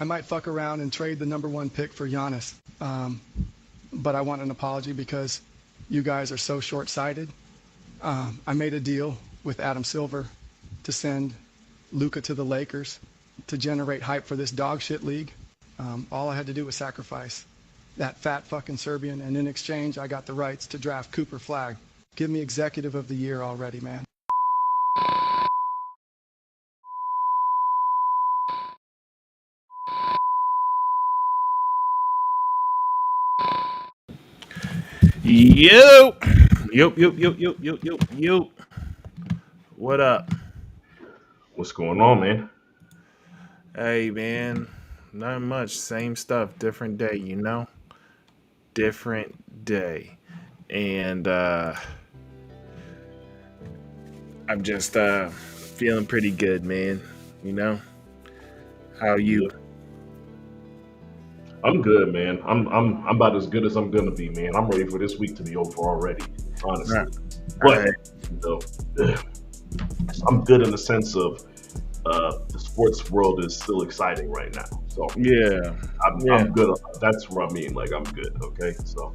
I might fuck around and trade the number one pick for Giannis. But I want an apology because you guys are so short-sighted. I made a deal with Adam Silver to send Luka to the Lakers to generate hype for this dog shit league. All I had to do was sacrifice that fat fucking Serbian, and in exchange, I got the rights to draft Cooper Flag. Give me Executive of the Year already, man. Yo, yo. What up? What's going on, man? Hey, man. Not much. Same stuff. Different day, you know? Different day. And I'm just feeling pretty good, man. You know? How are you? I'm good, man. I'm about as good as I'm gonna be, man. I'm ready for this week to be over already, honestly. But you know, I'm good in the sense of the sports world is still exciting right now. So Yeah. I'm good. That's what I mean. Like I'm good. Okay, so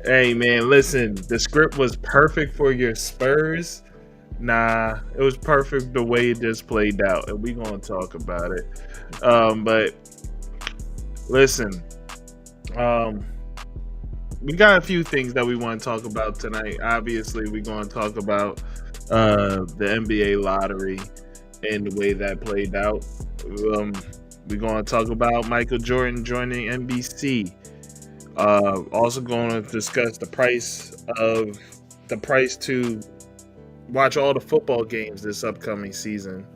Hey, man, listen. The script was perfect for your Spurs. Nah, it was perfect the way it just played out, and we're gonna talk about it. But listen, we got a few things that we want to talk about tonight. Obviously, we're gonna talk about the NBA lottery and the way that played out. We're gonna talk about Michael Jordan joining NBC. Also, going to discuss the price to watch all the football games this upcoming season.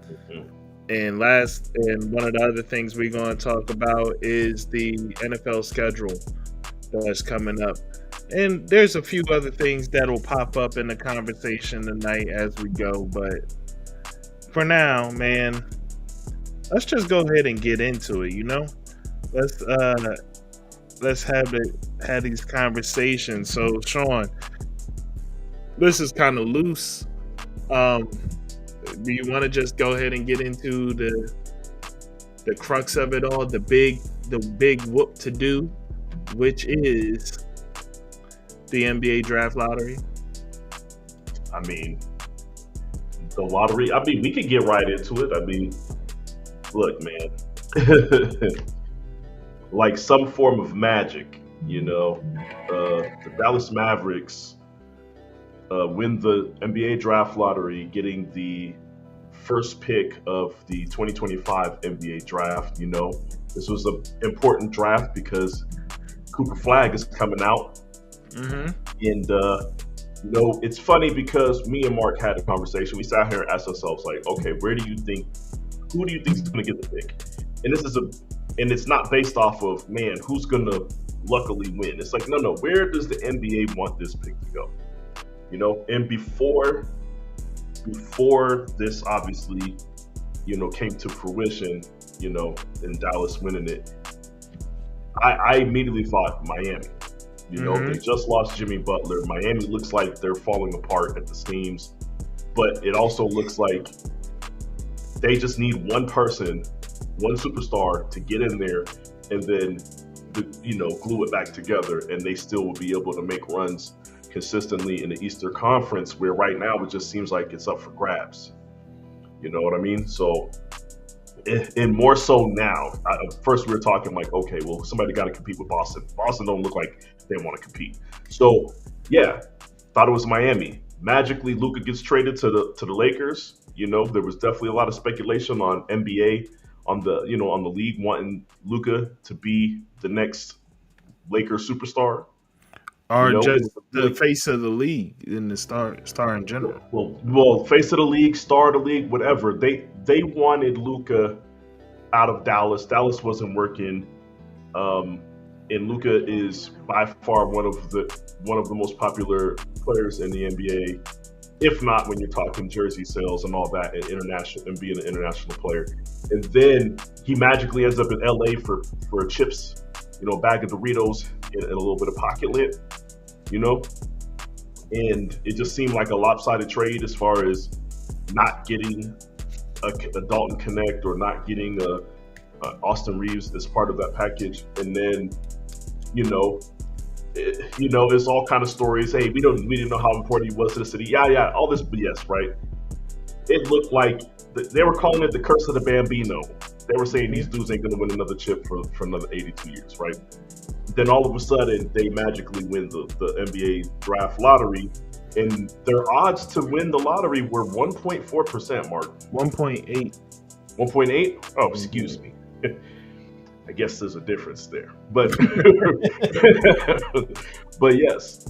And one of the other things we're going to talk about is the NFL schedule that's coming up. And there's a few other things that will pop up in the conversation tonight as we go. But for now, man, let's just go ahead and get into it, you know? Let's have these conversations. So, Sean, this is kind of loose. Do you want to just go ahead and get into the crux of it all, the big whoop to do, which is the NBA draft lottery? I mean, the lottery. I mean, we could get right into it. I mean, look, man, like some form of magic, you know, the Dallas Mavericks win the NBA draft lottery, getting the first pick of the 2025 NBA draft. You know, this was an important draft because Cooper Flag is coming out. And, you know, it's funny because me and Mark had a conversation. We sat here and asked ourselves, like, okay, who do you think is going to get the pick? And it's not based off of, man, who's going to luckily win. It's like, no, where does the NBA want this pick to go? You know, and before this obviously, you know, came to fruition, you know, in Dallas winning it, I immediately thought Miami. You know, they just lost Jimmy Butler. Miami looks like they're falling apart at the seams, but it also looks like they just need one person, one superstar to get in there and then, you know, glue it back together, and they still will be able to make runs consistently in the Eastern Conference, where right now it just seems like it's up for grabs. You know what I mean? So, and more so now. First, we were talking like, okay, well, somebody got to compete with Boston. Boston don't look like they want to compete. So, yeah, thought it was Miami. Magically, Luka gets traded to the Lakers. You know, there was definitely a lot of speculation on NBA, on the league wanting Luka to be the next Lakers superstar. Or just the face of the league in the star in general. Well, face of the league, star of the league, whatever. They wanted Luka out of Dallas. Dallas wasn't working, and Luka is by far one of the most popular players in the NBA, if not when you're talking jersey sales and all that, and being an international player. And then he magically ends up in LA for chips, you know, bag of Doritos and a little bit of pocket lint, you know? And it just seemed like a lopsided trade as far as not getting a Dalton Connect or not getting a Austin Reeves as part of that package, and then it's all kind of stories. Hey, we didn't know how important he was to the city. Yeah, all this BS, right? It looked like they were calling it the curse of the Bambino. They were saying these dudes ain't gonna win another chip for another 82 years, right? Then all of a sudden they magically win the NBA draft lottery, and their odds to win the lottery were 1.4%, Mark. 1.8. 1.8? Oh, excuse me. I guess there's a difference there, but but yes,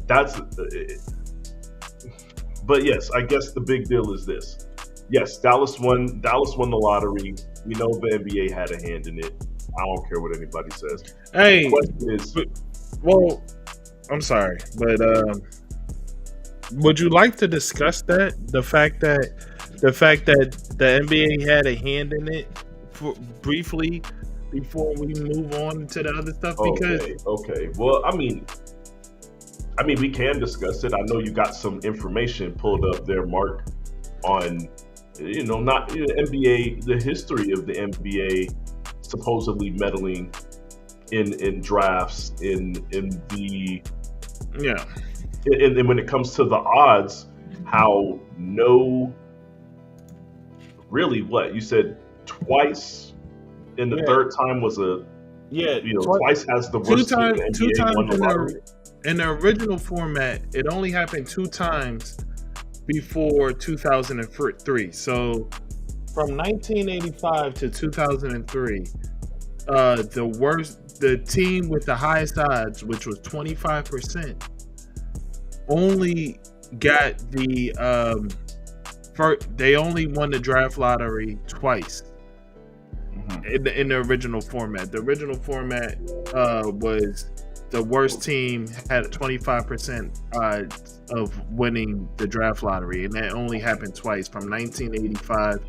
I guess the big deal is this. Yes, Dallas won the lottery. We know the NBA had a hand in it. I don't care what anybody says. Hey, the question is, well, I'm sorry, but would you like to discuss that? The fact that the NBA had a hand in it briefly before we move on to the other stuff? Because okay. Well, I mean, we can discuss it. I know you got some information pulled up there, Mark, on NBA, the history of the NBA supposedly meddling in drafts, and when it comes to the odds, how what you said twice, and the third time was twice has the worst team in the NBA won the lottery. In the original format, it only happened 2 times before 2003. So from 1985 to 2003, the team with the highest odds, which was 25%, only got they only won the draft lottery twice. Mm-hmm. In the original format. The original format was the worst team had 25% odds of winning the draft lottery, and that only happened twice, from 1985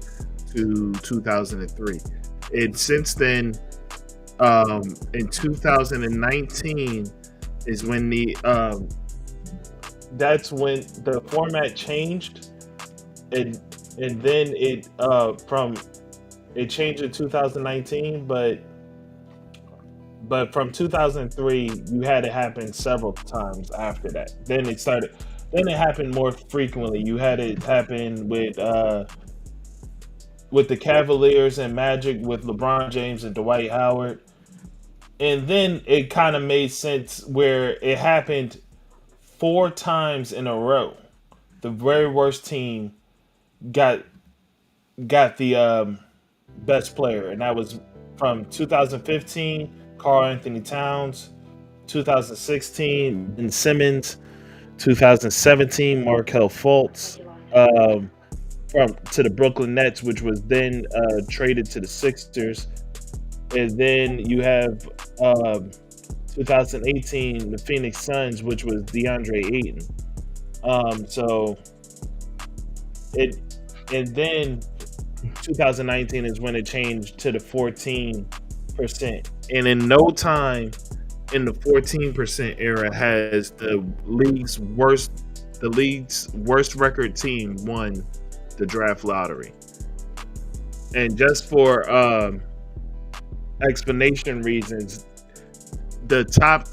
to 2003. And since then, in 2019 is when that's when the format changed, and then it changed in 2019, but from 2003, you had it happen several times after that. Then it happened more frequently. You had it happen with the Cavaliers and Magic, with LeBron James and Dwight Howard. And then it kind of made sense where it happened 4 times in a row. The very worst team got the best player, and that was from 2015, Karl Anthony Towns, 2016, Ben Simmons, 2017, Markelle Fultz, to the Brooklyn Nets, which was then traded to the Sixers. And then you have 2018, the Phoenix Suns, which was DeAndre Ayton. And then 2019 is when it changed to the 14%. And in no time in the 14% era has the league's worst record team won the draft lottery. And just for explanation reasons, the top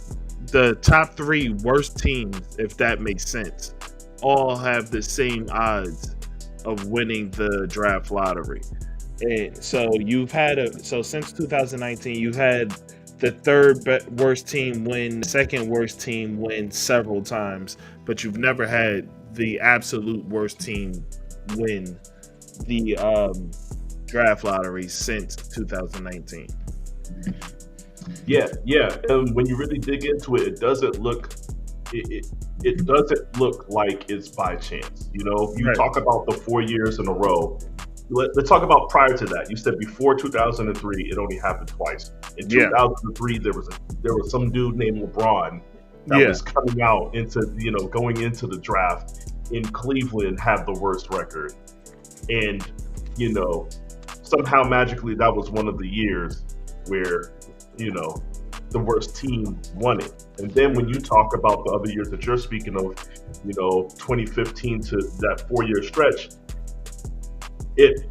3 worst teams, if that makes sense, all have the same odds of winning the draft lottery. And so since 2019, you've had the third worst team win, the second worst team win several times, but you've never had the absolute worst team win the draft lottery since 2019. Yeah. And when you really dig into it, it doesn't look like it's by chance. You right. Talk about the 4 years in a row. Let's talk about prior to that. You said before 2003, it only happened twice. In 2003, there was some dude named LeBron that was coming out into going into the draft in Cleveland, had the worst record, and somehow magically that was one of the years where the worst team won it. And then when you talk about the other years that you're speaking of, 2015 to that 4-year stretch, it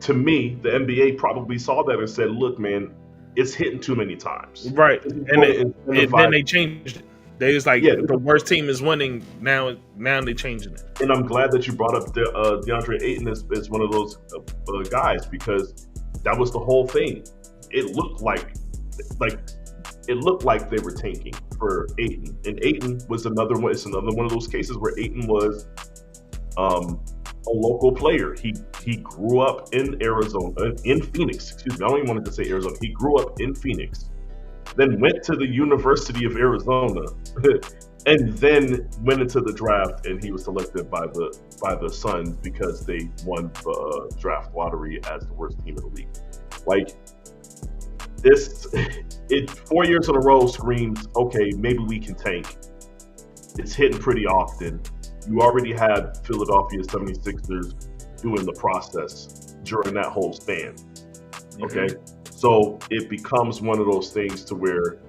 to me, the NBA probably saw that and said, "Look, man, it's hitting too many times." Right, and then they changed it. They was like, the worst team is winning now. Now they're changing it. And I'm glad that you brought up DeAndre Ayton as one of those guys, because that was the whole thing. It looked like they were tanking for Ayton, and Ayton was another one. It's another one of those cases where Ayton was a local player. He grew up in Arizona, in Phoenix. Excuse me, I don't even want to say Arizona. He grew up in Phoenix, then went to the University of Arizona, and then went into the draft, and he was selected by the Suns because they won the draft lottery as the worst team in the league. Like this, 4 years in a row screams, okay, maybe we can tank. It's hitting pretty often. You already had Philadelphia 76ers doing the process during that whole span. Okay. So it becomes one of those things to where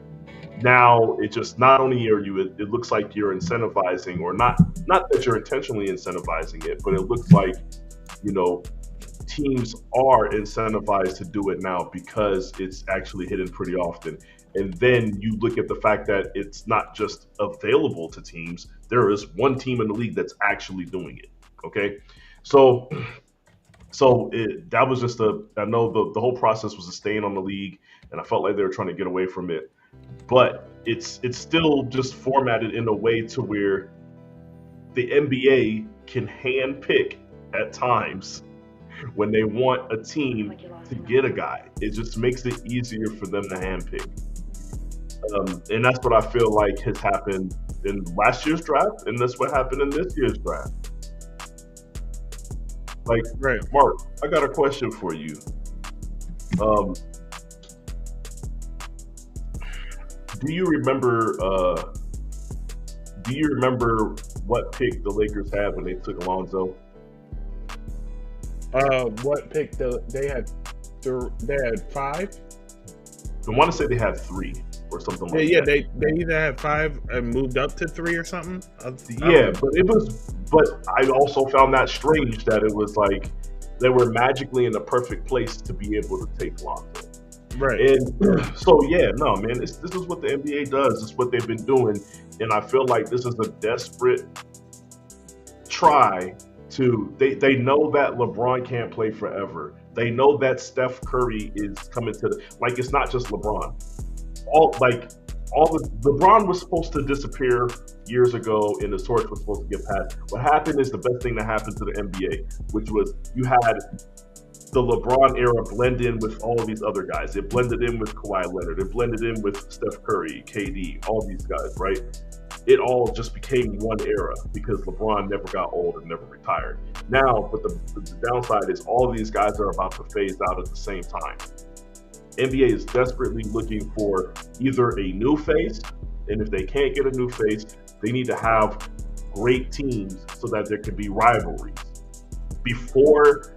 now it just, not only are you, it looks like you're incentivizing, or not that you're intentionally incentivizing it, but it looks like, teams are incentivized to do it now because it's actually hitting pretty often. And then you look at the fact that it's not just available to teams. There is one team in the league that's actually doing it. Okay. So that was just I know the whole process was a stain on the league, and I felt like they were trying to get away from it. But it's still just formatted in a way to where the NBA can handpick at times when they want a team to get a guy. It just makes it easier for them to handpick. And that's what I feel like has happened in last year's draft, and that's what happened in this year's draft. Like, right. Mark, I got a question for you. Do you remember what pick the Lakers had when they took Alonzo? What pick they had? They had 5. I want to say they had 3 or something like that. Yeah, they either had 5 and moved up to 3 or something. But I also found that strange that it was like they were magically in the perfect place to be able to take Lonzo. Right. And so, man, this is what the NBA does. This is what they've been doing. And I feel like this is a desperate try to, they know that LeBron can't play forever. They know that Steph Curry is coming to it's not just LeBron. LeBron was supposed to disappear years ago, and the torch was supposed to get passed. What happened is the best thing that happened to the NBA, which was you had the LeBron era blend in with all of these other guys. It blended in with Kawhi Leonard. It blended in with Steph Curry, KD, all these guys, right? It all just became one era because LeBron never got old and never retired. Now, but the downside is all of these guys are about to phase out at the same time. NBA is desperately looking for either a new face, and if they can't get a new face, they need to have great teams so that there can be rivalries. Before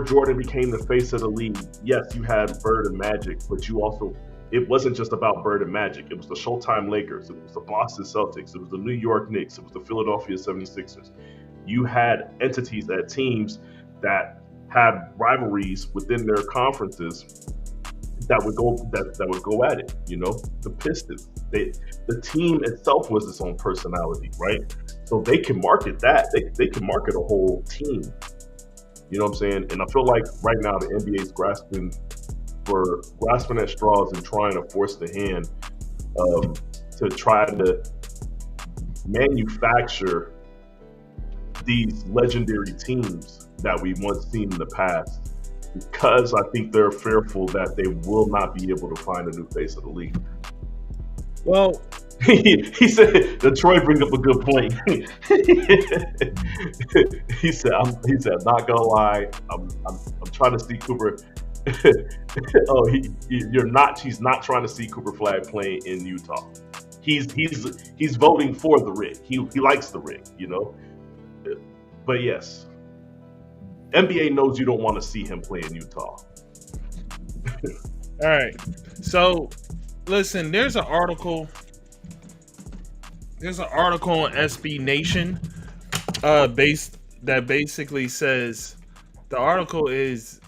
Jordan became the face of the league, yes, you had Bird and Magic, but it wasn't just about Bird and Magic. It was the Showtime Lakers. It was the Boston Celtics. It was the New York Knicks. It was the Philadelphia 76ers. You had entities at teams that had rivalries within their conferences that would go at it. The Pistons. The team itself was its own personality, right? So they can market that. They can market a whole team. You know what I'm saying? And I feel like right now the NBA is grasping at straws and trying to force the hand to try to manufacture these legendary teams that we once seen in the past, because I think they're fearful that they will not be able to find a new face of the league. Well, he said, Detroit bring up a good point. he said, not gonna lie, I'm trying to see Cooper. He's not trying to see Cooper Flag playing in Utah. He's voting for the rig. He likes the rig, But yes, NBA knows you don't want to see him play in Utah. All right. So, listen, there's an article on SB Nation based that basically says the article is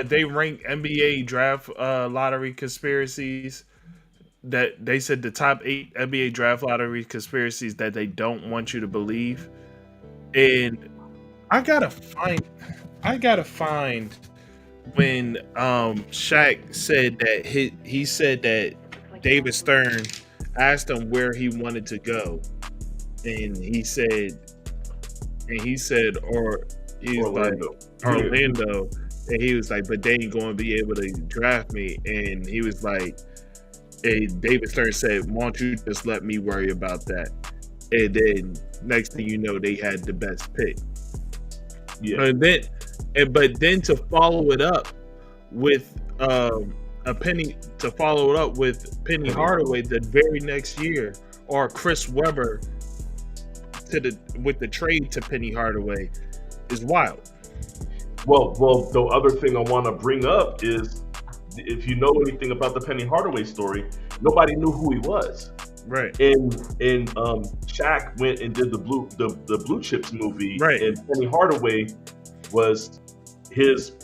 they rank NBA draft lottery conspiracies. That they said the top 8 NBA draft lottery conspiracies that they don't want you to believe, and I gotta find when Shaq said that he said that David Stern asked him where he wanted to go, and he said or he was Orlando. like Orlando, and he was like, but they ain't going to be able to draft me, and he was like, and David Stern said, why don't you just let me worry about that? And then next thing you know, they had the best pick. Yeah. But then to follow it up with Penny Hardaway the very next year, or Chris Webber with the trade to Penny Hardaway is wild. Well, the other thing I want to bring up is, if you know anything about the Penny Hardaway story, nobody knew who he was. Right. And Shaq went and did the Blue Chips movie. Right. And Penny Hardaway was his,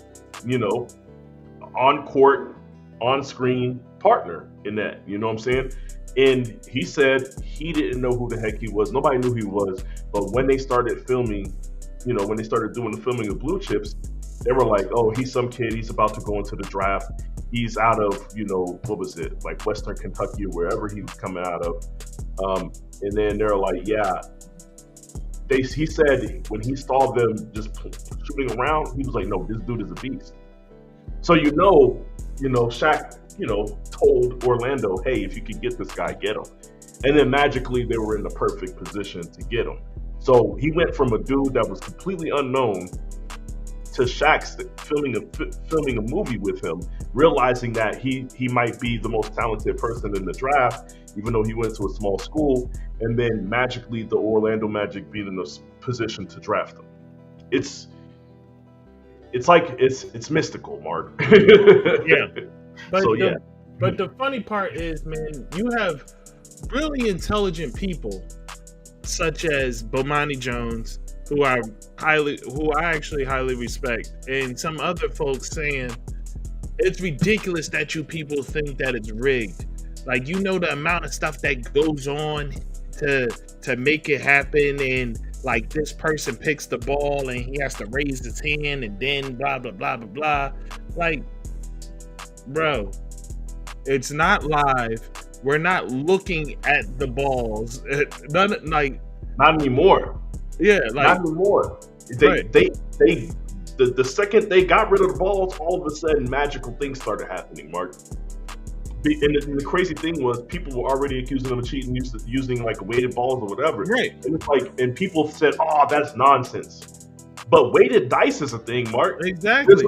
on court, on screen partner in that. You know what I'm saying? And he said he didn't know who the heck he was. Nobody knew who he was. But when they started filming, when they started doing the filming of Blue Chips, they were like, oh, he's some kid. He's about to go into the draft. He's out of, what was it? Like Western Kentucky or wherever he was coming out of. And then they're like, yeah. He said when he saw them just shooting around, he was like, no, this dude is a beast. So, Shaq, told Orlando, hey, if you can get this guy, get him. And then magically they were in the perfect position to get him. So he went from a dude that was completely unknown to Shaq filming a movie with him, realizing that he might be the most talented person in the draft, even though he went to a small school, and then magically the Orlando Magic being in a position to draft him. It's mystical, Mark. Yeah. But but the funny part is, man, you have really intelligent people such as Bomani Jones, who I actually highly respect, and some other folks saying it's ridiculous that you people think that it's rigged. Like, the amount of stuff that goes on to make it happen, and like this person picks the ball and he has to raise his hand and then blah blah blah blah blah. Like, bro, it's not live. We're not looking at the balls. Not anymore. Yeah, not anymore. The second they got rid of the balls, all of a sudden magical things started happening, Mark. And the crazy thing was, people were already accusing them of cheating, using like weighted balls or whatever. Right. And it's like, and people said, "Oh, that's nonsense." But weighted dice is a thing, Mark. Exactly.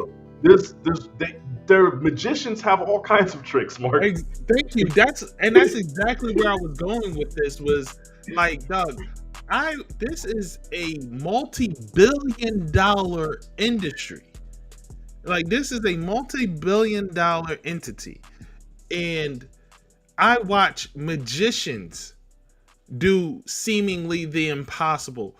Their magicians have all kinds of tricks, Mark. Thank you. That's exactly where I was going with this. Was like, Doug, this is a multi-billion-dollar industry. Like, this is a multi-billion-dollar entity. And I watch magicians do seemingly the impossible.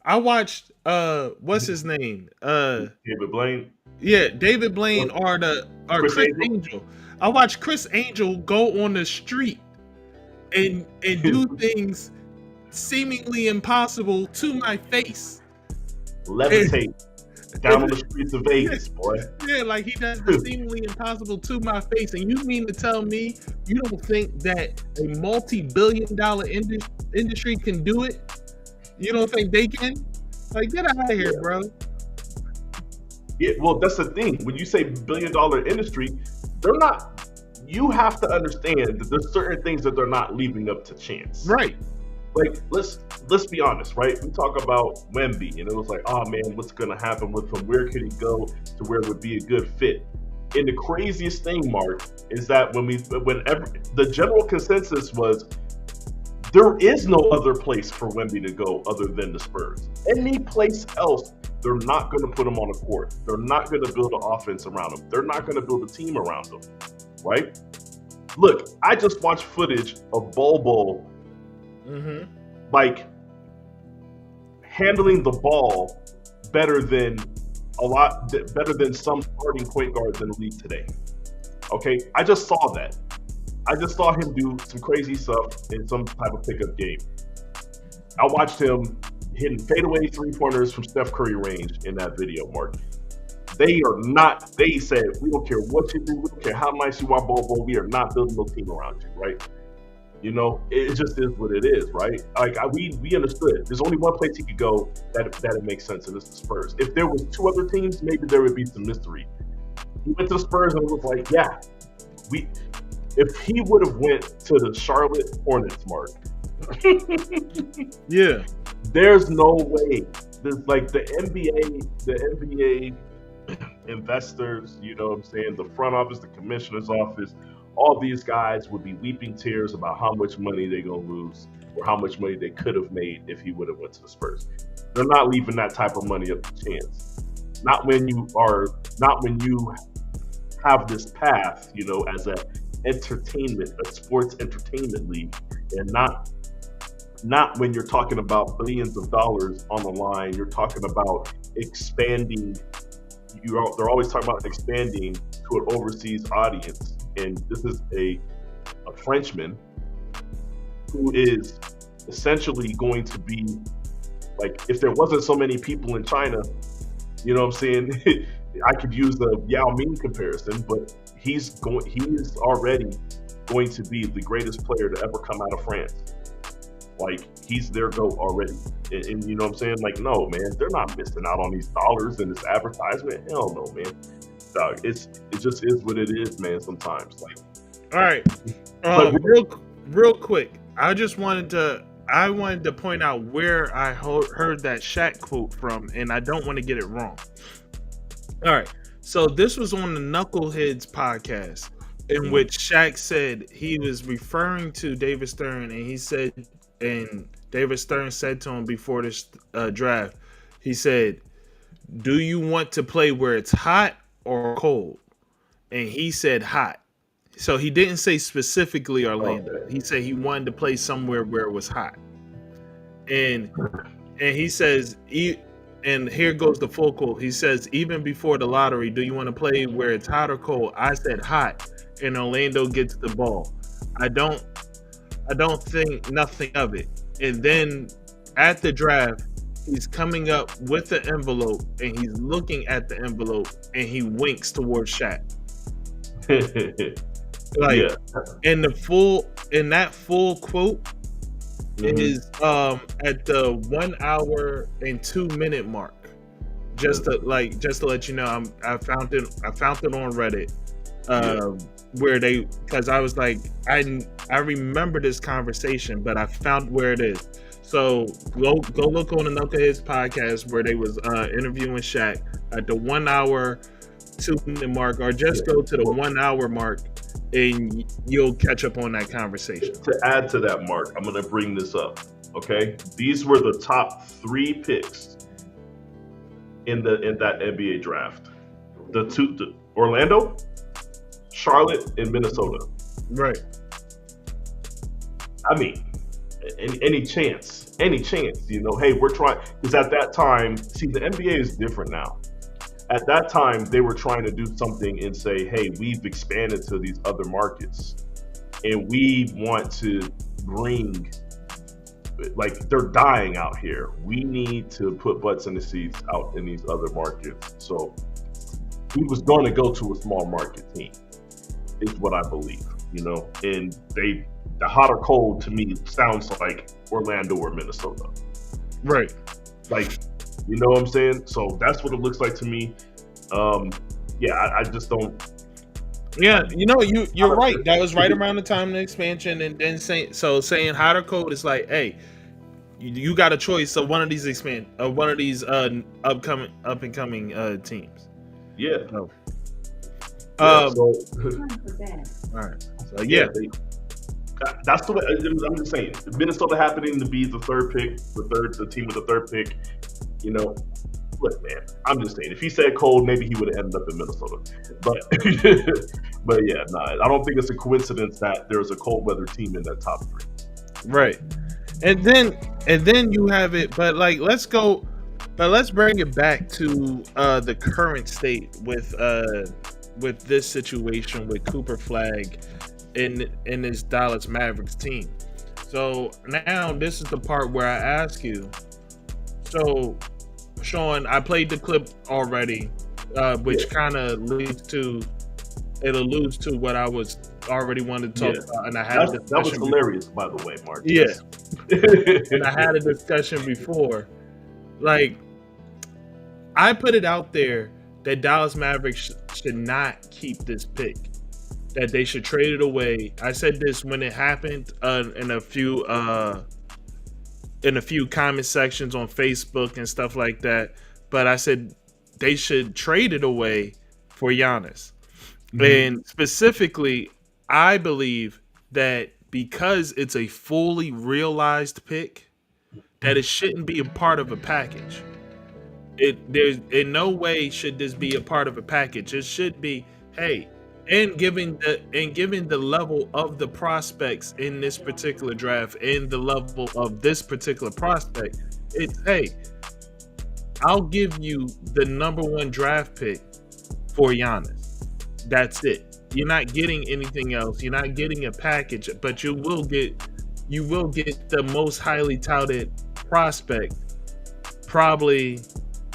I watched what's his name? David Blaine. Yeah, David Blaine or Chris Angel. I watched Chris Angel go on the street and do things seemingly impossible to my face. Levitate down on the streets of Vegas, boy. Yeah, like he does the seemingly impossible to my face. And you mean to tell me you don't think that a multi-billion-dollar industry can do it? You don't think they can? Like, get out of here, bro. Yeah, well, that's the thing. When you say billion-dollar industry, they're not. You have to understand that there's certain things that they're not leaving up to chance. Right. Like, let's be honest, right? We talk about Wemby, and it was like, oh man, what's gonna happen with him? Where could he go to where it would be a good fit? And the craziest thing, Mark, is that whenever the general consensus was, there is no other place for Wemby to go other than the Spurs. Any place else, they're not going to put him on the court. They're not going to build an offense around him. They're not going to build a team around him, right? Look, I just watched footage of Bol Bol, like handling the ball better than some starting point guards in the league today. Okay, I just saw that. I just saw him do some crazy stuff in some type of pickup game. I watched him hitting fadeaway 3-pointers from Steph Curry range in that video, Mark. They said, we don't care what you do, we don't care how nice you are, Bobo, we are not building no team around you, right? You know, it just is what it is, right? Like, we understood. There's only one place he could go that it makes sense, and it's the Spurs. If there was 2 other teams, maybe there would be some mystery. He went to the Spurs and it was like, yeah, if he would have went to the Charlotte Hornets, Mark, yeah, there's no way. There's like the NBA investors, you know what I'm saying, the front office, the commissioner's office, all these guys would be weeping tears about how much money they're gonna lose or how much money they could have made if he would have went to the Spurs. They're not leaving that type of money up to chance. Not when you have this path, you know, as a sports entertainment league, and not when you're talking about billions of dollars on the line. You're talking about expanding. They're always talking about expanding to an overseas audience, and this is a Frenchman who is essentially going to be like, if there wasn't so many people in China, you know what I'm saying? I could use the Yao Ming comparison, but he is already going to be the greatest player to ever come out of France. Like, he's their GOAT already. And you know what I'm saying? Like, no, man, they're not missing out on these dollars and this advertisement. Hell no, man. Dog, it just is what it is, man, sometimes. Like, all right. Real quick, I wanted to point out where I heard that Shaq quote from, and I don't want to get it wrong. All right. So this was on the Knuckleheads podcast, in which Shaq said he was referring to David Stern, and David Stern said to him before this draft, he said, "Do you want to play where it's hot or cold?" And he said hot. So he didn't say specifically Orlando. Okay. He said he wanted to play somewhere where it was hot. And he says, and here goes the full quote. He says, "Even before the lottery, do you want to play where it's hot or cold? I said hot, and Orlando gets the ball. I don't think nothing of it." And then at the draft, he's coming up with the envelope, and he's looking at the envelope, and he winks towards Shaq. Like, yeah. in that full quote, it is at the 1 hour and 2 minute mark. Just to let you know, I found it on Reddit. Where because I was like, I remember this conversation, but I found where it is. So go look on the Knuckleheads podcast where they was interviewing Shaq at the 1 hour 2 minute mark, or just go to the 1 hour mark, and you'll catch up on that conversation. To add to that, Mark, I'm going to bring this up. Okay, these were the top 3 picks in that NBA draft. The Orlando, Charlotte, and Minnesota. Right. I mean, any chance, you know, hey, we're trying, because at that time, see, the NBA is different now. At that time, they were trying to do something and say, hey, we've expanded to these other markets, and we want to bring, like, they're dying out here. We need to put butts in the seats out in these other markets. So he was going to go to a small market team, is what I believe, you know, and the hot or cold to me sounds like Orlando or Minnesota. Right. Like, you know what I'm saying? So that's what it looks like to me. I just don't. Yeah, you know, you're right. That was right around the time of the expansion, and then saying hot or cold is like, hey, you got a choice of one of these up and coming teams. Yeah. So, all right. So yeah. That's the way. I'm just saying, Minnesota happening to be the third pick, the team with the third pick. You know, look, man, I'm just saying, if he said cold, maybe he would have ended up in Minnesota. But I don't think it's a coincidence that there's a cold weather team in that top 3. Right. And then you have it, but like let's bring it back to the current state with this situation with Cooper Flag in this Dallas Mavericks team. So now this is the part where I ask you. So Sean, I played the clip already, which kind of alludes to what I was already wanted to talk about, and I had that was hilarious, by the way, Mark. Yeah, and I had a discussion before. Like, I put it out there that Dallas Mavericks should not keep this pick, that they should trade it away. I said this when it happened in a few comment sections on Facebook and stuff like that. But I said they should trade it away for Giannis. Mm-hmm. And specifically, I believe that because it's a fully realized pick, that it shouldn't be a part of a package. There's in no way should this be a part of a package. It should be, hey, and given the level of the prospects in this particular draft and the level of this particular prospect, it's, hey, I'll give you the number 1 draft pick for Giannis. That's it. You're not getting anything else. You're not getting a package, but you will get the most highly touted prospect. Probably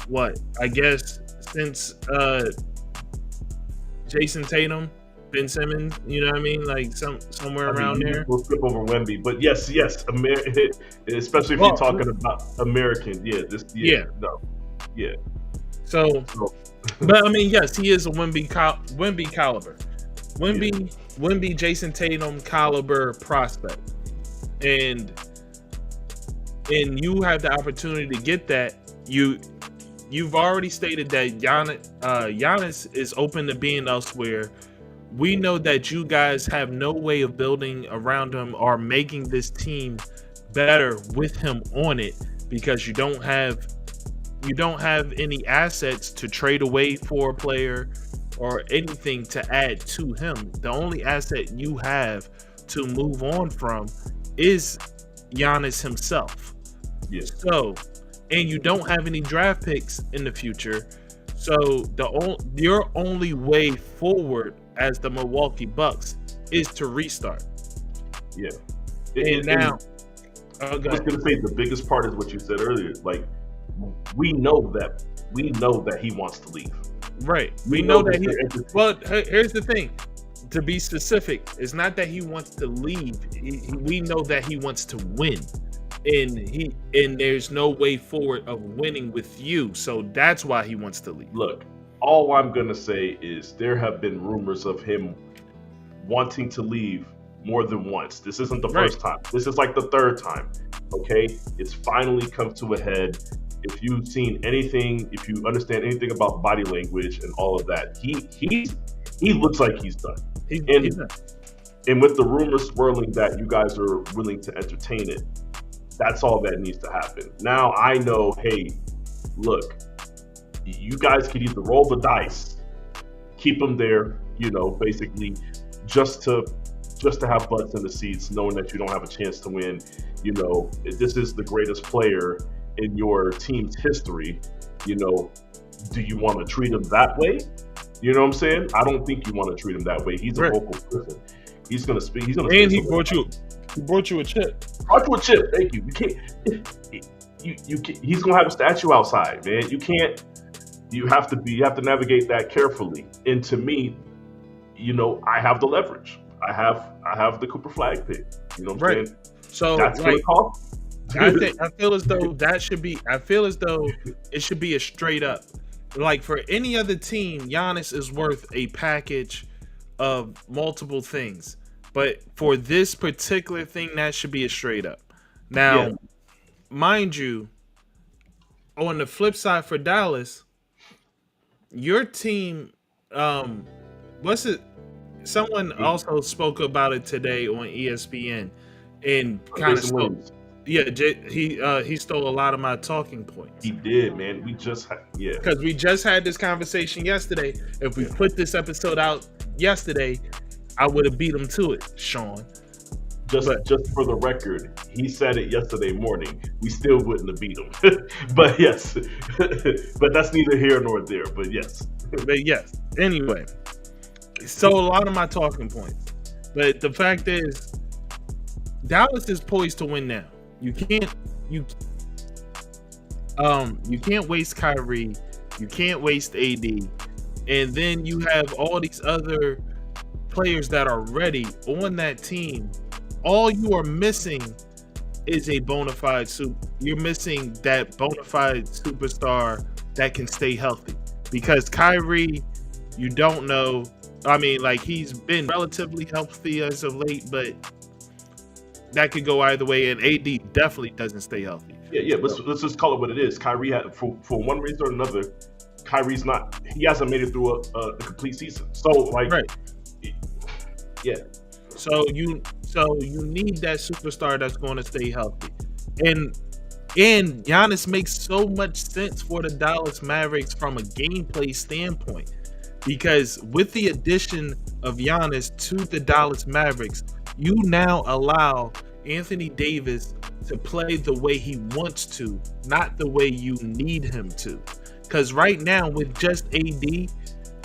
what? I guess since Jason Tatum, Ben Simmons, you know what I mean? Like somewhere around there. We'll skip over Wemby, but yes, especially if you're talking about American. Yeah. So, but I mean, yes, he is a Wemby caliber. Wemby, Jason Tatum caliber prospect, and you have the opportunity to get that. You've already stated that Giannis is open to being elsewhere. We know that you guys have no way of building around him or making this team better with him on it, because you don't have any assets to trade away for a player or anything to add to him. The only asset you have to move on from is Giannis himself. Yeah. So, and you don't have any draft picks in the future. So your only way forward as the Milwaukee Bucks is to restart. Yeah. Now, I was going to say the biggest part is what you said earlier. Like, we know that he wants to leave. Right. We know that well, here's the thing. To be specific, it's not that he wants to leave. We know that he wants to win. And there's no way forward of winning with you. So that's why he wants to leave. Look, all I'm going to say is there have been rumors of him wanting to leave more than once. This isn't the first time. This is like the third time. Okay? It's finally come to a head. If you've seen anything, if you understand anything about body language and all of that, he looks like he's done. He's done. And with the rumors swirling that you guys are willing to entertain it, that's all that needs to happen. Now I know, hey, look, you guys could either roll the dice, keep them there, basically just to have butts in the seats, knowing that you don't have a chance to win. This is the greatest player in your team's history. Do you want to treat him that way? You know what I'm saying? I don't think you want to treat him that way. He's a vocal person. He's gonna speak. He's gonna. And he brought you a chip. Brought you a chip. Thank you. You can't. You can't, he's gonna have a statue outside, man. You can't. You have to navigate that carefully. And to me, I have the leverage. I have the Cooper Flag pick. You know what I'm saying? So that's like, cost. I feel as though it should be a straight up. Like for any other team, Giannis is worth a package of multiple things. But for this particular thing, that should be a straight up. Now, mind you, on the flip side for Dallas, your team, someone also spoke about it today on ESPN and kind of spoke. Yeah, he stole a lot of my talking points. He did, man. Because we just had this conversation yesterday. If we put this episode out yesterday, I would have beat him to it, Sean. just for the record, he said it yesterday morning. We still wouldn't have beat him. But yes, but that's neither here nor there. But yes. Anyway, so a lot of my talking points, but the fact is, Dallas is poised to win now. You can't waste Kyrie, you can't waste AD, and then you have all these other players that are ready on that team. All you are missing is a bona fide you're missing that bona fide superstar that can stay healthy. Because Kyrie, you don't know. I mean, like, he's been relatively healthy as of late, but that could go either way. And AD definitely doesn't stay healthy. Yeah. Let's just call it what it is. Kyrie had, for one reason or another, he hasn't made it through a complete season. So, like, right. Yeah. So you need that superstar that's going to stay healthy, and Giannis makes so much sense for the Dallas Mavericks from a gameplay standpoint, because with the addition of Giannis to the Dallas Mavericks, you now allow Anthony Davis to play the way he wants to, not the way you need him to. Because right now with just AD,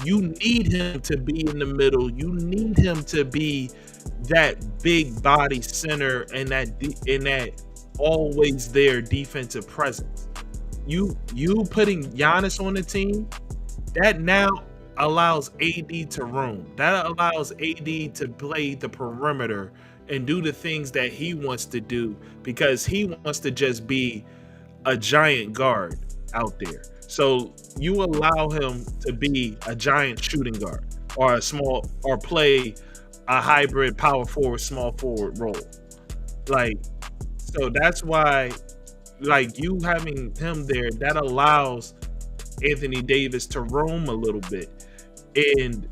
you need him to be in the middle. You need him to be that big body center and that always there defensive presence. You putting Giannis on the team, that now allows AD to roam. That allows AD to play the perimeter and do the things that he wants to do, because he wants to just be a giant guard out there. So you allow him to be a giant shooting guard or play a hybrid power forward, small forward role. Like, so that's why, like, you having him there, that allows Anthony Davis to roam a little bit. And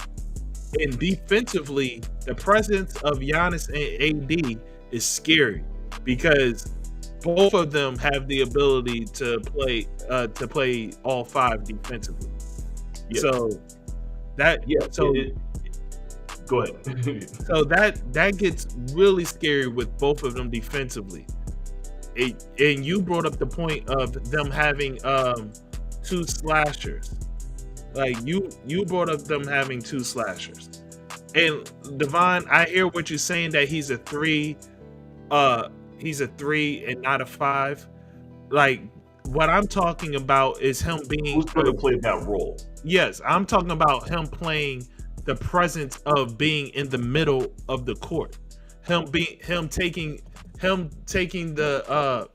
defensively, the presence of Giannis and AD is scary, because both of them have the ability to play all five defensively. Yeah. So go ahead. So that gets really scary with both of them defensively. And you brought up the point of them having two slashers. Like, you brought up them having two slashers. And Devon, I hear what you're saying, that he's a 3 and not a 5. Like, what I'm talking about is him being, who's going to play that role. Yes, I'm talking about him playing the presence of being in the middle of the court. Him taking the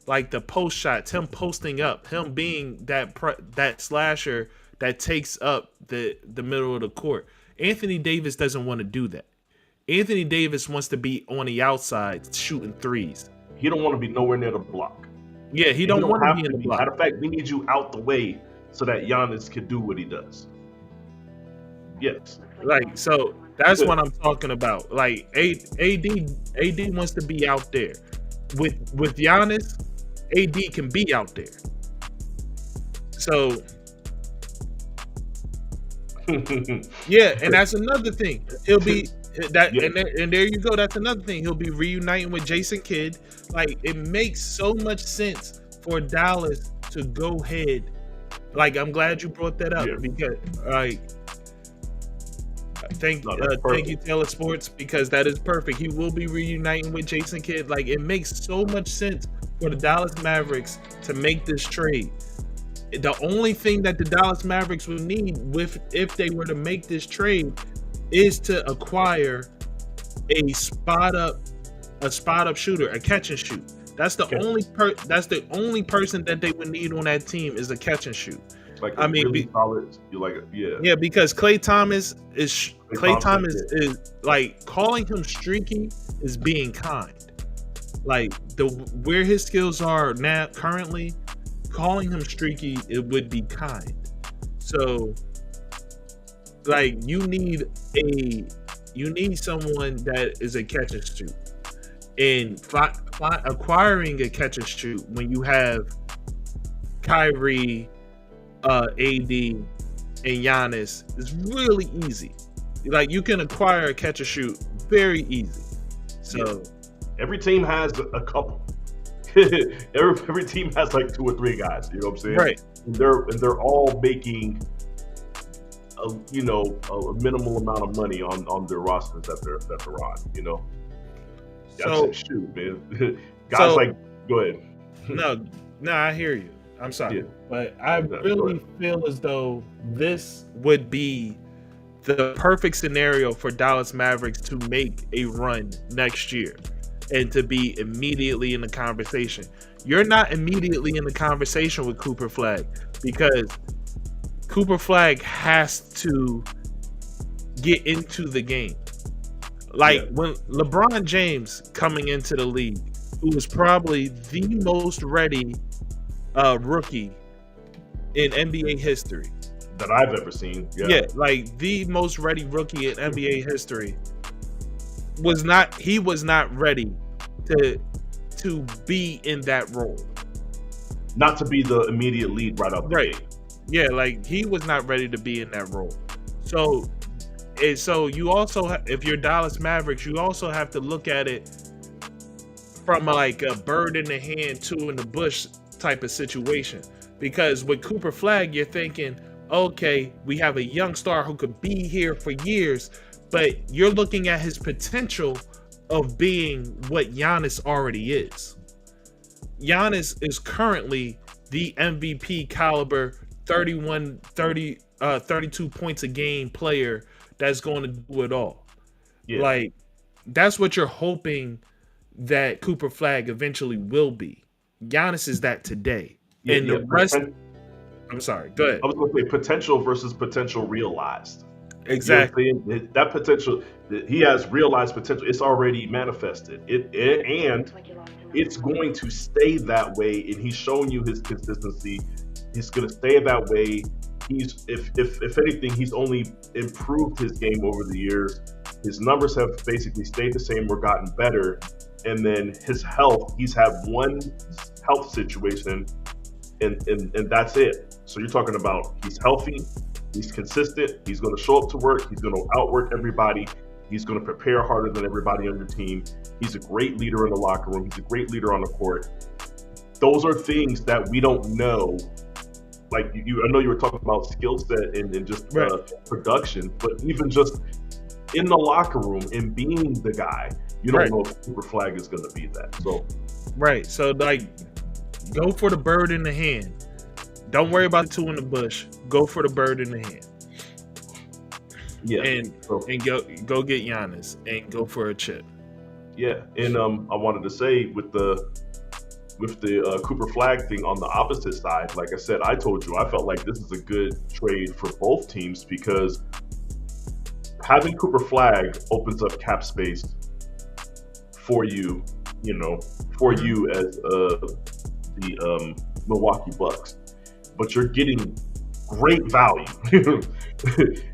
like the post shots, him posting up, him being that slasher that takes up the middle of the court. Anthony Davis doesn't want to do that. Anthony Davis wants to be on the outside shooting threes. He don't want to be nowhere near the block. Yeah, he don't want to be in the block. Matter of fact, we need you out the way so that Giannis can do what he does. Yes. Like, so that's what I'm talking about. Like, AD wants to be out there. With Giannis, AD can be out there. So yeah, and that's another thing. He'll be that, yeah. and there you go. That's another thing. He'll be reuniting with Jason Kidd. Like, it makes so much sense for Dallas to go ahead. Like, I'm glad you brought that up, because like, thank you, Taylor Sports, because that is perfect. He will be reuniting with Jason Kidd. Like, it makes so much sense for the Dallas Mavericks to make this trade. The only thing that the Dallas Mavericks would need if they were to make this trade is to acquire a spot up shooter, a catch and shoot. That's the only person that they would need on that team, is a catch and shoot. Like, I mean, really solid. You like it, yeah, because Klay Thomas is like, calling him streaky is being kind. Like, where his skills are now currently, calling him streaky, it would be kind. So, like, you need someone that is a catch and shoot, and acquiring a catch and shoot when you have Kyrie, AD, and Giannis is really easy. Like, you can acquire a catch and shoot very easy. So Every team has a couple. every team has like 2 or 3 guys. You know what I'm saying? Right. And they're all making a minimal amount of money on their rosters that they're on. You know. So shoot, man. Guys, go ahead. No, I hear you. I'm sorry, Yeah. but I really feel as though this would be the perfect scenario for Dallas Mavericks to make a run next year and to be immediately in the conversation. You're not immediately in the conversation with Cooper Flagg because Cooper Flagg has to get into the game. When LeBron James coming into the league, who was probably the most ready rookie in NBA history that I've ever seen. Yeah, like the most ready rookie in NBA history was not ready to be in that role. Not to be the immediate lead right up the gate. Yeah, like he was not ready to be in that role. So you also, if you're Dallas Mavericks, you also have to look at it from like a bird in the hand, 2 in the bush type of situation. Because with Cooper Flagg, you're thinking, okay, we have a young star who could be here for years, but you're looking at his potential of being what Giannis already is. Giannis is currently the MVP caliber 32 points a game player that's going to do it all. Yeah. Like, that's what you're hoping that Cooper Flagg eventually will be. Giannis is that today. Yeah, and the rest... I'm sorry, go ahead. I was going to say potential versus potential realized. Exactly. You know, that potential, he has realized potential. It's already manifested. And it's going to stay that way. And he's showing you his consistency. He's going to stay that way. He's, if anything, he's only improved his game over the years. His numbers have basically stayed the same or gotten better. And then his health, he's had one health situation, and that's it. So you're talking about he's healthy, he's consistent, he's going to show up to work, he's going to outwork everybody, he's going to prepare harder than everybody on your team. He's a great leader in the locker room, he's a great leader on the court. Those are things that we don't know. Like I know you were talking about skill set and just production, but even just in the locker room and being the guy, you don't know if Cooper Flagg is going to be that. So like, go for the bird in the hand. Don't worry about the 2 in the bush. Go for the bird in the hand. Yeah, and go get Giannis and go for a chip. Yeah, and I wanted to say with the Cooper Flagg thing on the opposite side, like I said, I told you I felt like this is a good trade for both teams because having Cooper Flagg opens up cap space for you, as the Milwaukee Bucks. But you're getting great value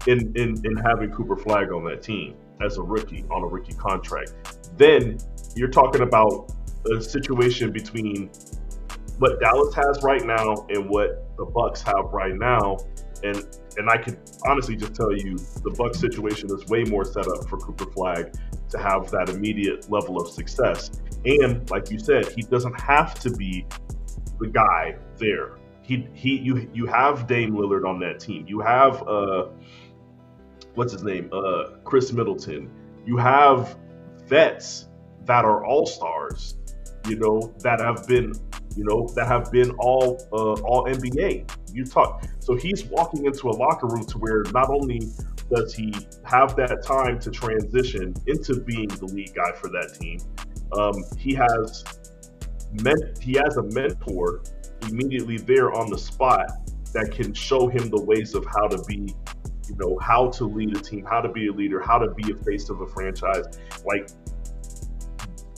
in having Cooper Flagg on that team as a rookie on a rookie contract. Then you're talking about a situation between what Dallas has right now and what the Bucks have right now, and I could honestly just tell you the Bucks situation is way more set up for Cooper Flagg to have that immediate level of success. And like you said, he doesn't have to be the guy there. You have Dame Lillard on that team. You have what's his name? Chris Middleton. You have vets that are all-stars, that have been all NBA. So he's walking into a locker room to where not only does he have that time to transition into being the lead guy for that team, he has a mentor immediately there on the spot that can show him the ways of how to be, how to lead a team, how to be a leader, how to be a face of a franchise. Like,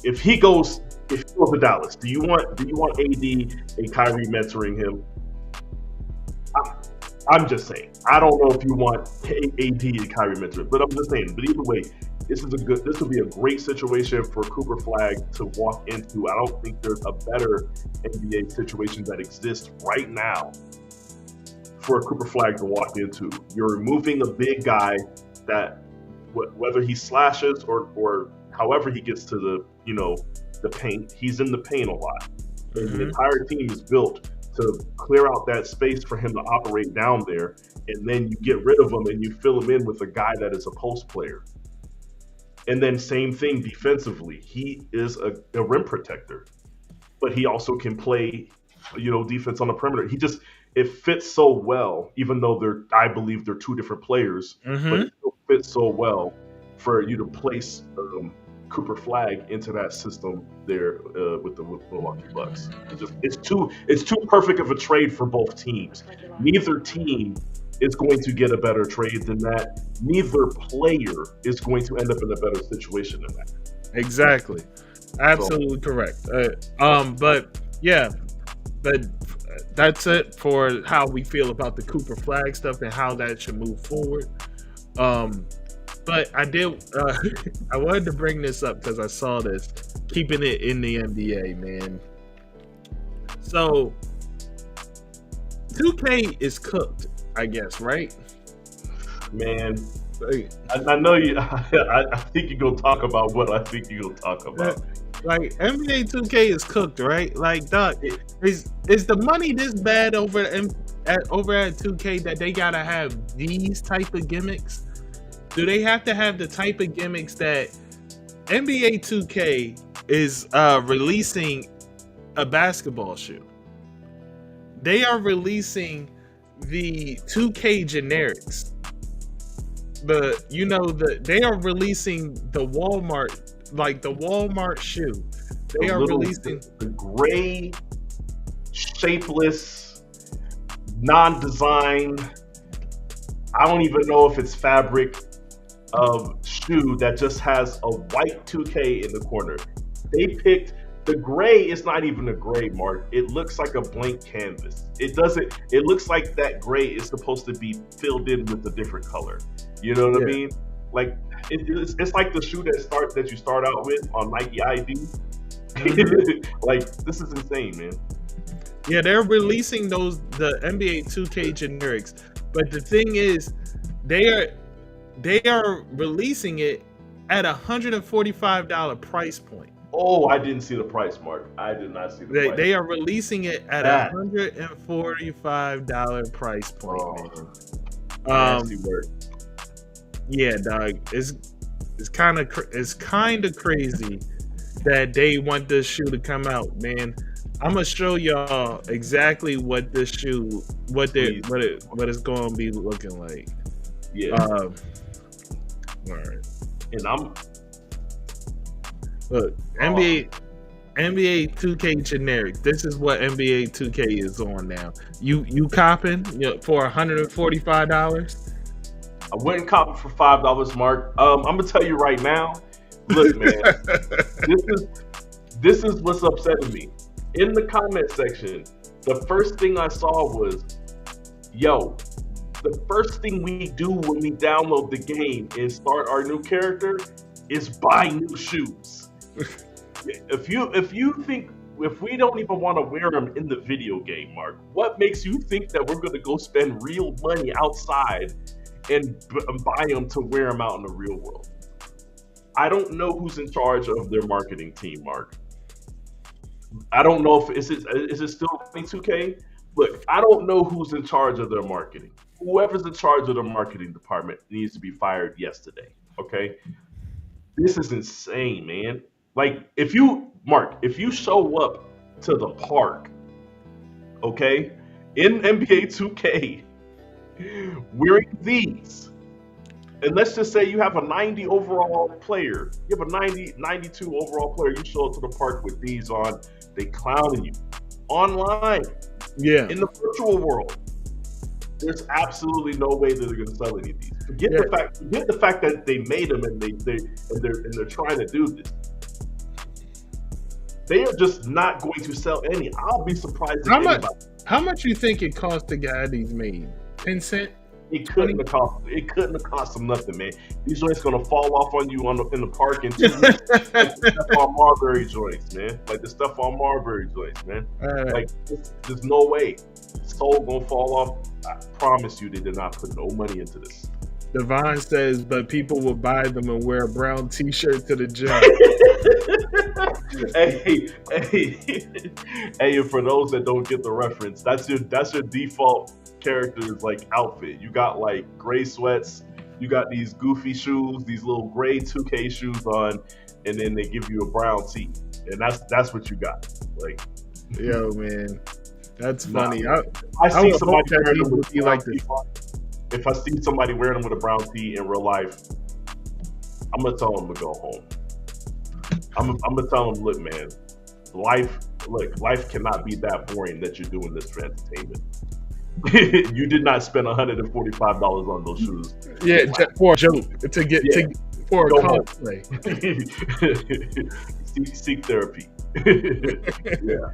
if he goes to Dallas, do you want AD and Kyrie mentoring him? I'm just saying. I don't know if you want AD and Kyrie mentoring, but I'm just saying. But either way, this would be a great situation for Cooper Flagg to walk into. I don't think there's a better NBA situation that exists right now for Cooper Flagg to walk into. You're removing a big guy that, whether he slashes or however he gets to the paint, he's in the paint a lot. And the entire team is built to clear out that space for him to operate down there, and then you get rid of him and you fill him in with a guy that is a post player. And then same thing defensively. He is a rim protector, but he also can play, defense on the perimeter. It fits so well, even though I believe they're two different players, but it still fits so well for you to place Cooper Flagg into that system there with the Milwaukee Bucks. It's too perfect of a trade for both teams. Neither team is going to get a better trade than that. Neither player is going to end up in a better situation than that. Exactly. Absolutely correct. But that's it for how we feel about the Cooper Flagg stuff and how that should move forward. But I wanted to bring this up because I saw this, keeping it in the NBA, man. So 2K is cooked, I guess, right? Man, I know you. I think you're gonna talk about what I think you're gonna talk about. Like NBA 2K is cooked, right? Like, Doc, is the money this bad over at 2K that they gotta have these type of gimmicks? Do they have to have the type of gimmicks that NBA 2K is releasing a basketball shoe? They are releasing the 2K generics. They are releasing the Walmart shoe. They are releasing the gray, shapeless, non-design. I don't even know if it's fabric shoe that just has a white 2K in the corner. They picked the gray. It's not even a gray, Mark. It looks like a blank canvas. It looks like that gray is supposed to be filled in with a different color. You know what I mean? Like it's like the shoe that you start out with on Nike ID. Like, this is insane, man. Yeah, they're releasing the NBA 2K generics, but the thing is, they are releasing it at $145 price point. Oh, I didn't see the price, Mark. I did not see the price. They are releasing it at $145 price point. Nasty word. Yeah, dog. It's kind of crazy that they want this shoe to come out, man. I'm gonna show y'all exactly what this shoe, what it's gonna be looking like. Yeah. All right. And look, NBA 2K generic. This is what NBA 2K is on now. You copping for $145? I wouldn't cop it for $5, Mark. I'm gonna tell you right now. Look, man, this is what's upsetting me. In the comment section, the first thing I saw was, the first thing we do when we download the game and start our new character is buy new shoes. If we don't even want to wear them in the video game, Mark, what makes you think that we're gonna go spend real money outside and buy them to wear them out in the real world? I don't know who's in charge of their marketing team, Mark. I don't know if is it still 2K? Look, I don't know who's in charge of their marketing. Whoever's in charge of the marketing department needs to be fired yesterday. Okay, this is insane, man. Like, if you show up to the park, okay, in NBA 2K, wearing these, and let's just say you have a 90 overall player, you have a 92 overall player, you show up to the park with these on, they clowning you. Online, in the virtual world, there's absolutely no way that they're going to sell any of these. Forget the fact that they made them and they're trying to do this. They are just not going to sell any. I'll be surprised. How much you think it cost to get these made? 10 cents? It couldn't have cost them nothing, man. These joints gonna fall off on you in the park in 2 weeks. Like the stuff on Marbury joints, man. Like, there's no way. Soul gonna fall off. I promise you, they did not put no money into this. Devon says, but people will buy them and wear a brown T-shirt to the gym. Hey, and for those that don't get the reference, that's your default character's like outfit. You got like gray sweats, you got these goofy shoes, these little gray 2K shoes on, and then they give you a brown tee, and that's what you got. Like, yo, man, that's funny. I see somebody wearing wearing them would with be brown like tee. this. If I see somebody wearing them with a brown tee in real life, I'm gonna tell them to go home. I'm gonna tell them, look, man, life cannot be that boring that you're doing this for entertainment. You did not spend $145 on those shoes. Yeah, for a joke for a cosplay. Seek therapy. Yeah,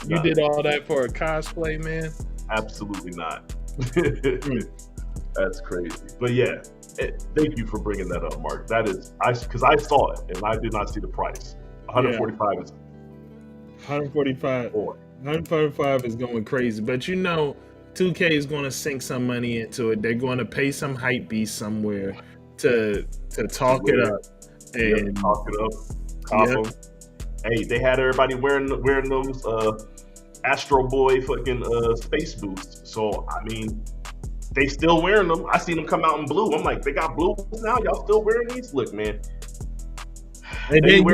you did all that for a cosplay, man? Absolutely not. That's crazy. But yeah, thank you for bringing that up, Mark. That is, because I saw it and I did not see the price. 145 is 145. 145 is going crazy, but you know, 2K is going to sink some money into it. They're going to pay some hype beast somewhere to talk it up and talk it up. Cop them. Hey, they had everybody wearing those Astro Boy fucking space boots. So I mean, they still wearing them. I seen them come out in blue. I'm like, they got blue now. Y'all still wearing these? Look, man. And then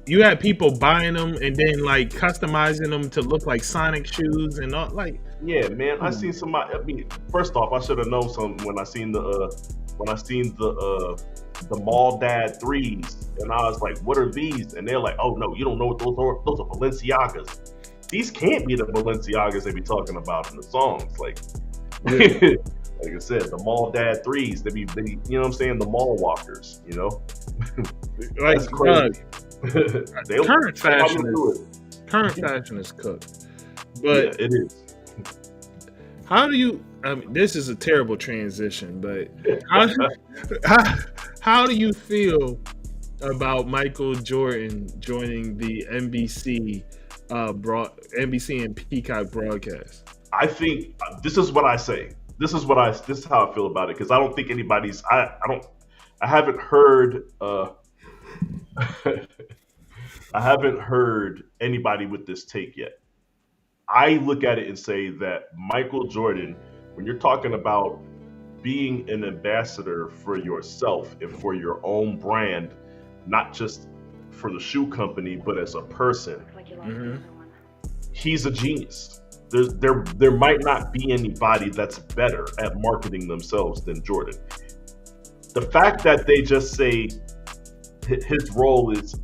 you had people buying them and then like customizing them to look like Sonic shoes and all. Like, yeah, man. I seen somebody. I mean, first off, I should have known something when I seen the Mall Dad 3s, and I was like, what are these? And they're like, oh no, you don't know what those are. Those are Balenciagas. These can't be the Balenciagas they be talking about in the songs. Like, yeah. Like I said, the Mall Dad 3s, they be, you know what I'm saying? The mall walkers, you know? Like, crazy. Current fashion is cooked. But yeah, it is. How do you, I mean, this is a terrible transition, but how do you feel about Michael Jordan joining the NBC and Peacock broadcast? I think this is what I say. This is how I feel about it, because I don't think anybody's. I haven't heard. I haven't heard anybody with this take yet. I look at it and say that Michael Jordan, when you're talking about being an ambassador for yourself and for your own brand, not just for the shoe company, but as a person, he's a genius. There might not be anybody that's better at marketing themselves than Jordan. The fact that they just say his role is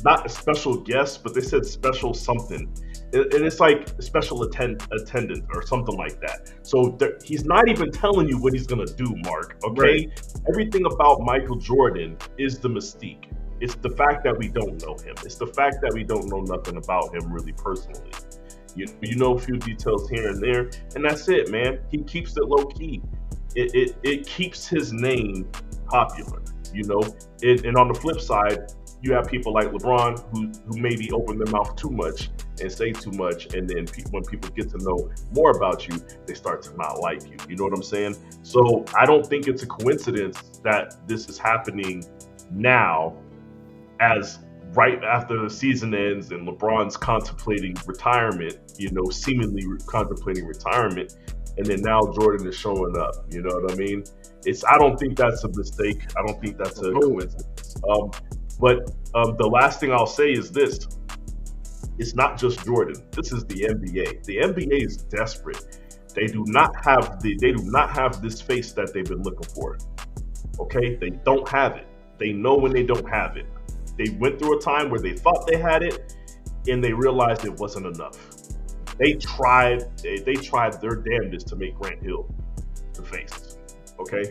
not a special guest, but they said special something. And it's like a special attendant or something like that. So he's not even telling you what he's going to do, Mark, okay? Right. Everything about Michael Jordan is the mystique. It's the fact that we don't know him. It's the fact that we don't know nothing about him really personally. You know a few details here and there, and that's it, man. He keeps it low key. It keeps his name popular, you know. And on the flip side, you have people like LeBron who maybe open their mouth too much and say too much, and then when people get to know more about you, they start to not like you. You know what I'm saying? So I don't think it's a coincidence that this is happening now, as right after the season ends and LeBron's contemplating retirement, you know, seemingly contemplating retirement, and then now Jordan is showing up. You know what I mean? I don't think that's a mistake. I don't think that's a coincidence. But the last thing I'll say is this: it's not just Jordan. This is the NBA. The NBA is desperate. They do not have this face that they've been looking for. Okay, they don't have it. They know when they don't have it. They went through a time where they thought they had it, and they realized it wasn't enough. They tried their damnedest to make Grant Hill the face. Okay,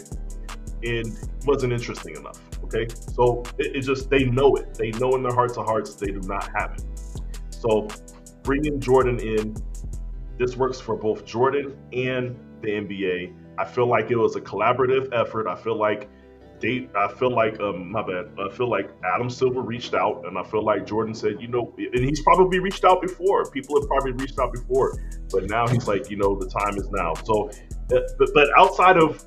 and it wasn't interesting enough. Okay, so it just, they know it. They know in their hearts of hearts they do not have it. So bringing Jordan in, this works for both Jordan and the NBA. I feel like it was a collaborative effort. I feel like Adam Silver reached out, and I feel like Jordan said, you know, and he's probably reached out before. People have probably reached out before, but now he's like, you know, the time is now. So, but outside of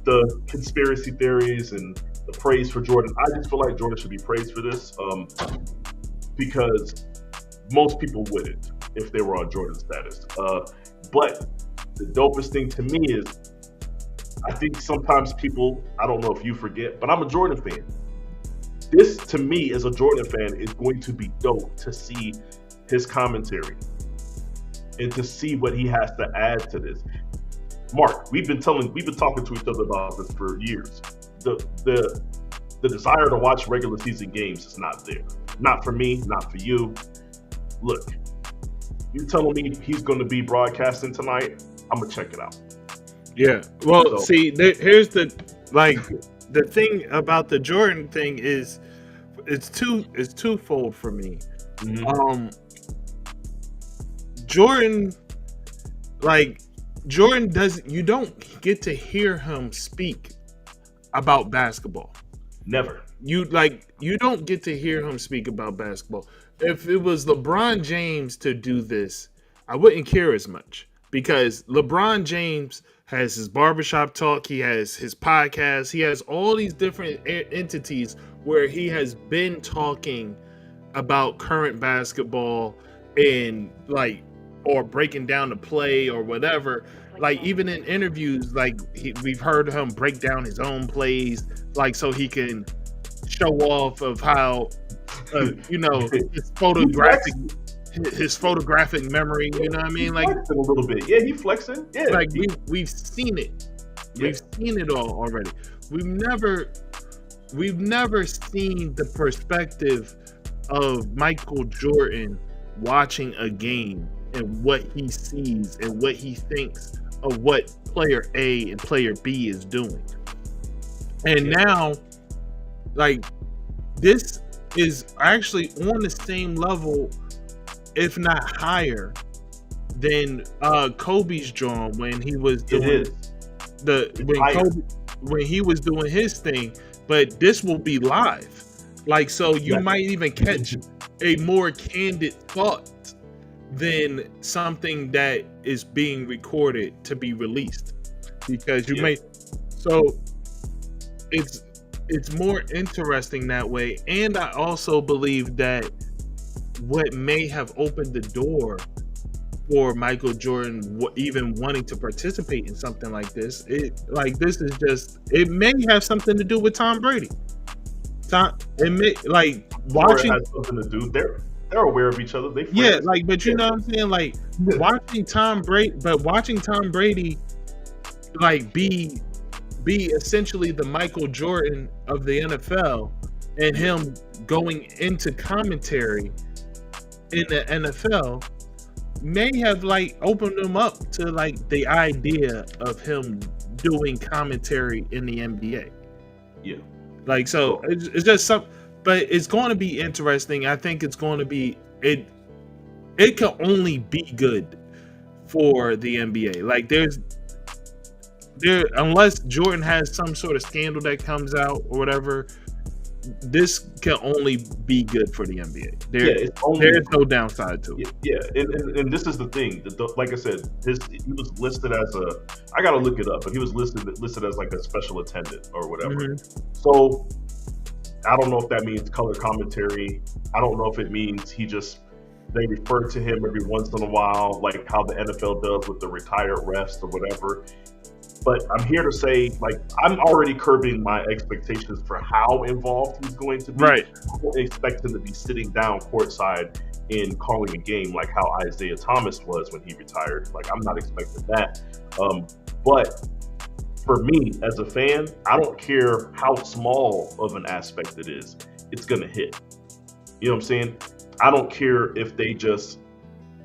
the conspiracy theories and the praise for Jordan. I just feel like Jordan should be praised for this because most people wouldn't if they were on Jordan's status. But the dopest thing to me is I think sometimes people, I don't know if you forget, but I'm a Jordan fan. This, to me, as a Jordan fan, is going to be dope to see his commentary and to see what he has to add to this. Mark, we've been talking to each other about this for years. The desire to watch regular season games is not there. Not for me, not for you. Look, you telling me he's going to be broadcasting tonight? I'm gonna check it out. Yeah. Well, see, here's the thing about the Jordan thing is it's twofold for me. Mm-hmm. Jordan doesn't. You don't get to hear him speak about basketball. Never. You don't get to hear him speak about basketball. If it was LeBron James to do this, I wouldn't care as much because LeBron James has his barbershop talk, he has his podcast, he has all these different entities where he has been talking about current basketball and or breaking down the play or whatever. Like even in interviews, we've heard him break down his own plays, so he can show off of how his photographic memory. You know what I mean? Flexing a little bit. Yeah, he flexing. Yeah, we've seen it. Yeah. We've seen it all already. We've never seen the perspective of Michael Jordan watching a game and what he sees and what he thinks of what player A and player B is doing. And now, this is actually on the same level, if not higher, than Kobe's drawing when he was doing when he was doing his thing. But this will be live, so you might even catch a more candid thought than something that is being recorded to be released, because you may. So it's more interesting that way. And I also believe that what may have opened the door for Michael Jordan even wanting to participate in something like this, it may have something to do with Tom Brady. It may watching has something to do. They're aware of each other. They friends. Yeah, but you know what I'm saying? Watching Tom Brady be essentially the Michael Jordan of the NFL, and him going into commentary in the NFL may have opened him up to the idea of him doing commentary in the NBA. Yeah. It's just something, but it's going to be interesting. I think it's going to be it can only be good for the NBA. Unless Jordan has some sort of scandal that comes out or whatever, this can only be good for the NBA. There's no downside to it. Yeah, and this is the thing. Like I said, he was listed as I got to look it up, but he was listed as a special attendant or whatever. Mm-hmm. So I don't know if that means color commentary. I don't know if it means they refer to him every once in a while, like how the NFL does with the retired refs or whatever. But I'm here to say, I'm already curbing my expectations for how involved he's going to be. Right. I don't expect him to be sitting down courtside and calling a game like how Isaiah Thomas was when he retired. I'm not expecting that. But for me, as a fan, I don't care how small of an aspect it is. It's going to hit. You know what I'm saying? I don't care if they just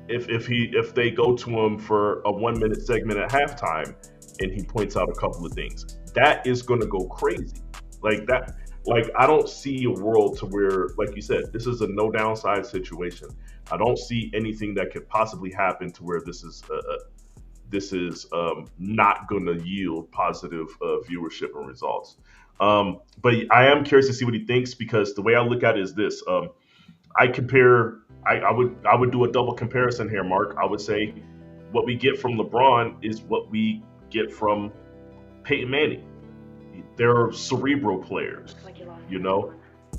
if they go to him for a 1 minute segment at halftime and he points out a couple of things. That is going to go crazy. I don't see a world to where, like you said, this is a no downside situation. I don't see anything that could possibly happen to where this is not going to yield positive viewership and results. But I am curious to see what he thinks, because the way I look at it is this. I would do a double comparison here, Mark. I would say what we get from LeBron is what we get from Peyton Manning. They're cerebral players. You know,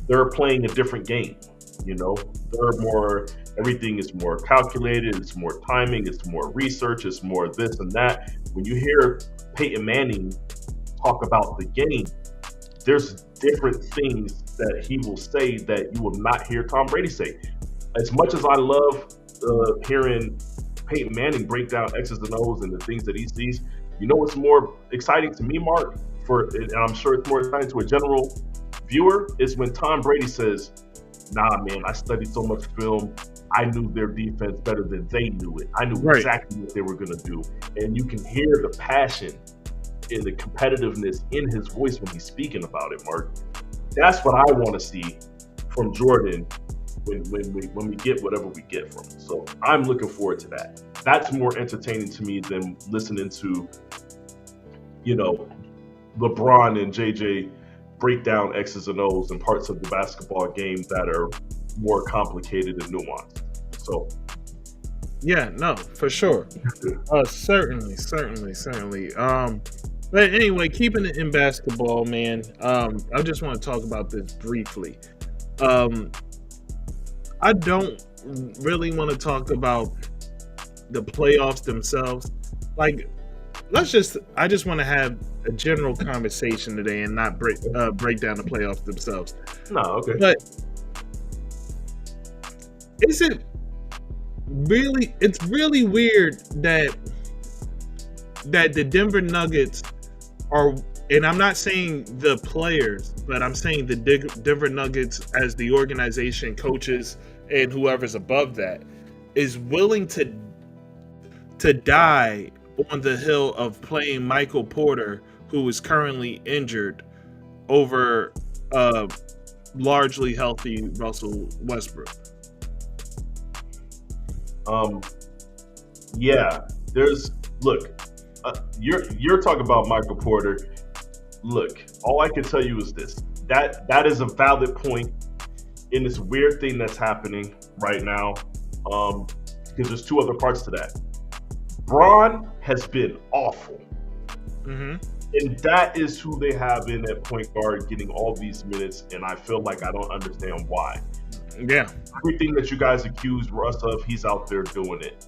they're playing a different game. You know, everything is more calculated. It's more timing. It's more research. It's more this and that. When you hear Peyton Manning talk about the game, there's different things that he will say that you will not hear Tom Brady say. As much as I love hearing Peyton Manning break down X's and O's and the things that he sees, you know what's more exciting to me, Mark, and I'm sure it's more exciting to a general viewer, is when Tom Brady says, nah, man, I studied so much film. I knew their defense better than they knew it. I knew exactly what they were going to do. And you can hear the passion and the competitiveness in his voice when he's speaking about it, Mark. That's what I want to see from Jordan when we get whatever we get from him. So I'm looking forward to that. That's more entertaining to me than listening to, you know, LeBron and JJ break down X's and O's and parts of the basketball game that are more complicated and nuanced. So, yeah, no, for sure. Certainly. But anyway, keeping it in basketball, man, I just want to talk about this briefly. I don't really want to talk about the playoffs themselves. Like, I just want to have a general conversation today and not break down the playoffs themselves. No, okay. But it's really weird that the Denver Nuggets are, and I'm not saying the players, but I'm saying the Denver Nuggets as the organization, coaches, and whoever's above that, is willing to die on the hill of playing Michael Porter, who is currently injured, over largely healthy Russell Westbrook. Yeah, you're talking about Michael Porter. Look, all I can tell you is this: that is a valid point in this weird thing that's happening right now. Because there's two other parts to that. Bron has been awful. Mm-hmm. And that is who they have in at point guard getting all these minutes, and I feel like I don't understand why. Yeah. Everything that you guys accuse Russ of, he's out there doing it.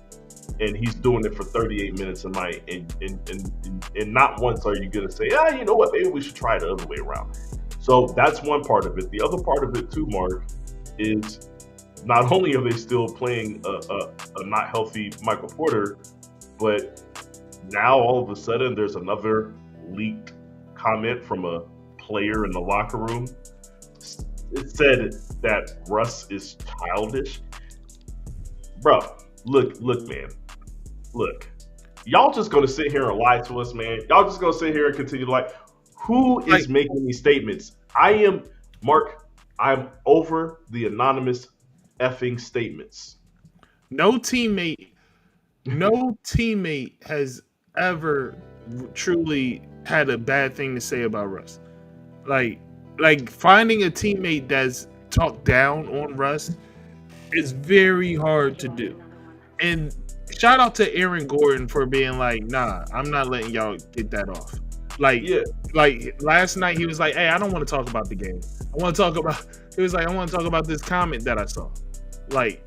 And he's doing it for 38 minutes a night. And not once are you going to say, you know what, maybe we should try it the other way around. So that's one part of it. The other part of it too, Mark, is not only are they still playing a not healthy Michael Porter, but now all of a sudden there's another leaked comment from a player in the locker room. It said that Russ is childish. Bro, look, man. Look. Y'all just gonna sit here and lie to us, man. Y'all just gonna sit here and continue to lie. Who is making these statements? I'm over the anonymous effing statements. No teammate has ever truly had a bad thing to say about Russ. Like finding a teammate that's talked down on Russ is very hard to do. And shout out to Aaron Gordon for being like, nah, I'm not letting y'all get that off. Like last night he was like, hey, I don't want to talk about the game. I want to talk about this comment that I saw. Like,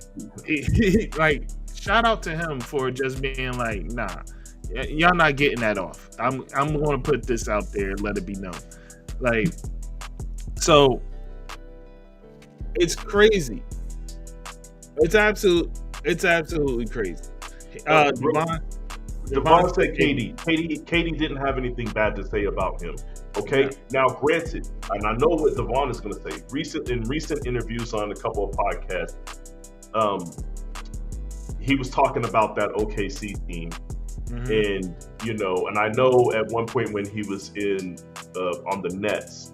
like, shout out to him for just being like, nah, y'all not getting that off. I'm going to put this out there and let it be known. Like, so it's crazy. It's absolutely crazy. Devon said Katie didn't have anything bad to say about him. Okay, Now granted, and I know what Devon is going to say. In recent interviews on a couple of podcasts, he was talking about that OKC team, and and I know at one point when he was on the Nets,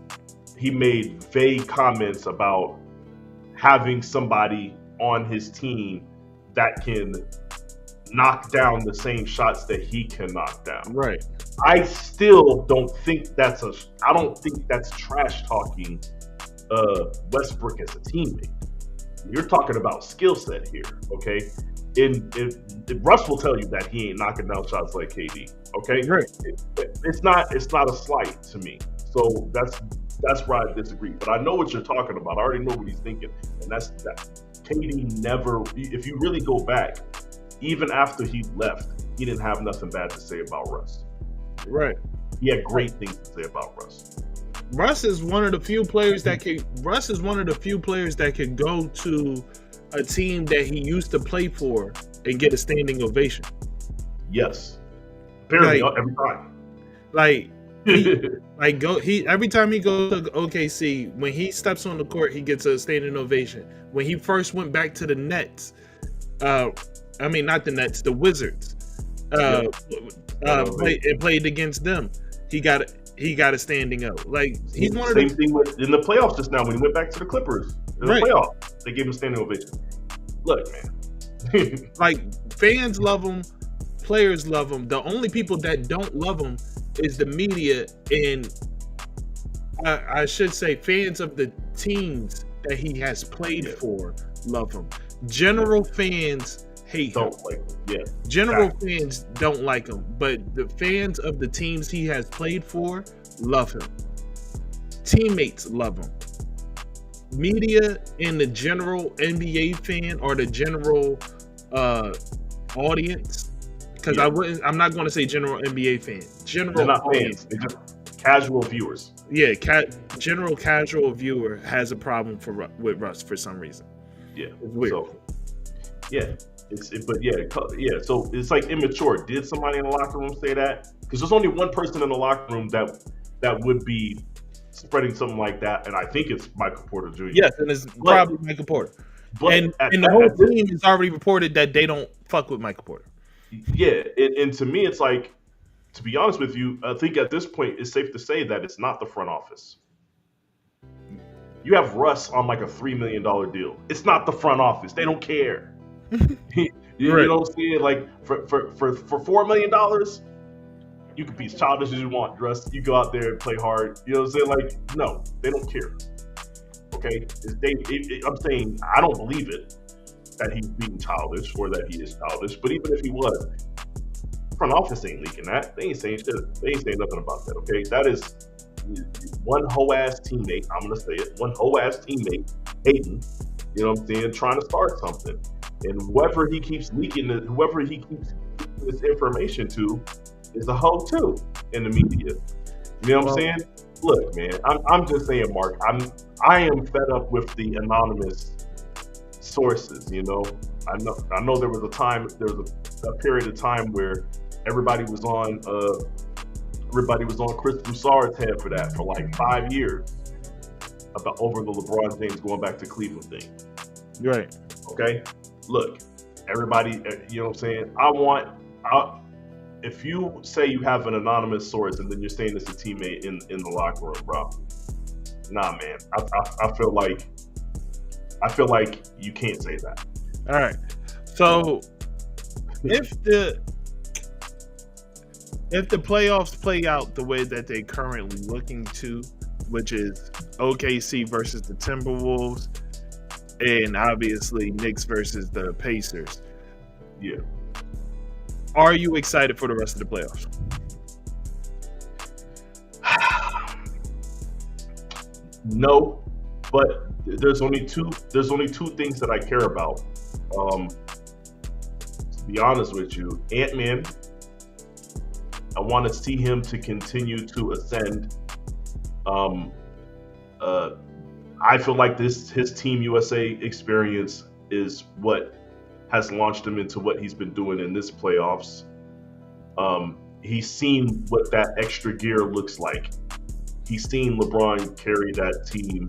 he made vague comments about having somebody on his team that can knock down the same shots that he can knock down. Right. I still don't think that's trash talking Westbrook as a teammate. You're talking about skill set here, okay? And Russ will tell you that he ain't knocking down shots like KD, okay? Right. It's not a slight to me. So that's where I disagree. But I know what you're talking about. I already know what he's thinking, and that's that. KD never. If you really go back, even after he left, he didn't have nothing bad to say about Russ. Right. He had great things to say about Russ. Russ is one of the few players that can. Russ is one of the few players that can go to a team that he used to play for and get a standing ovation. Yes, apparently Like- every time. Like he every time he goes to OKC, when he steps on the court, he gets a standing ovation. When he first went back to the Nets, I mean not the Nets, the Wizards, played against them, he got a standing O. Like he's one of Same the thing in the playoffs just now when he went back to the Clippers. In the Right. playoffs, they gave him a standing ovation. Look, man. like fans love him, players love him. The only people that don't love him is the media, and I should say fans of the teams that he has played for love him. General fans hate him. Don't like, yeah. General fans don't like him, but the fans of the teams he has played for love him. Teammates love him. Media and the general NBA fan or the general audience, because I'm not going to say general NBA fan. General They're not audience. fans. They're just casual viewers. Yeah, general casual viewer has a problem with Russ for some reason. Yeah. It's weird. So, yeah. So it's like immature. Did somebody in the locker room say that? Because there's only one person in the locker room that would be spreading something like that, and I think it's Michael Porter Jr. Yes, and it's probably Michael Porter. But And the whole team has already reported that they don't fuck with Michael Porter. Yeah, and to me, it's like, to be honest with you, I think at this point it's safe to say that it's not the front office. You have Russ on like a $3 million deal. It's not the front office. They don't care. You know what I'm saying? Like for $4 million, you can be as childish as you want, Russ. You go out there and play hard. You know what I'm saying? Like, no, they don't care. Okay? I'm saying I don't believe it that he's being childish or that he is childish. But even if he was, front office ain't leaking that. They ain't saying shit. They ain't saying nothing about that. Okay? That is one hoe ass teammate. I'm gonna say it. One hoe ass teammate, Hayden. You know what I'm saying? Trying to start something. And whoever he keeps leaking this information to is a hoe too in the media. You know what I'm saying? Look, man, I'm just saying, Mark, I am fed up with the anonymous sources, you know. I know there was a period of time where everybody was on Chris Broussard's head for that for like 5 years over the LeBron James going back to Cleveland thing. Right. Okay? Look, everybody, you know what I'm saying? If you say you have an anonymous source and then you're saying it's a teammate in the locker room, bro, nah, man. I feel like you can't say that. All right. So if the playoffs play out the way that they're currently looking to, which is OKC versus the Timberwolves, and obviously Knicks versus the Pacers. Yeah. Are you excited for the rest of the playoffs? No, but there's only two things that I care about. To be honest with you, Ant-Man, I want to see him to continue to ascend. I feel like his Team USA experience is what has launched him into what he's been doing in this playoffs. He's seen what that extra gear looks like. He's seen LeBron carry that team.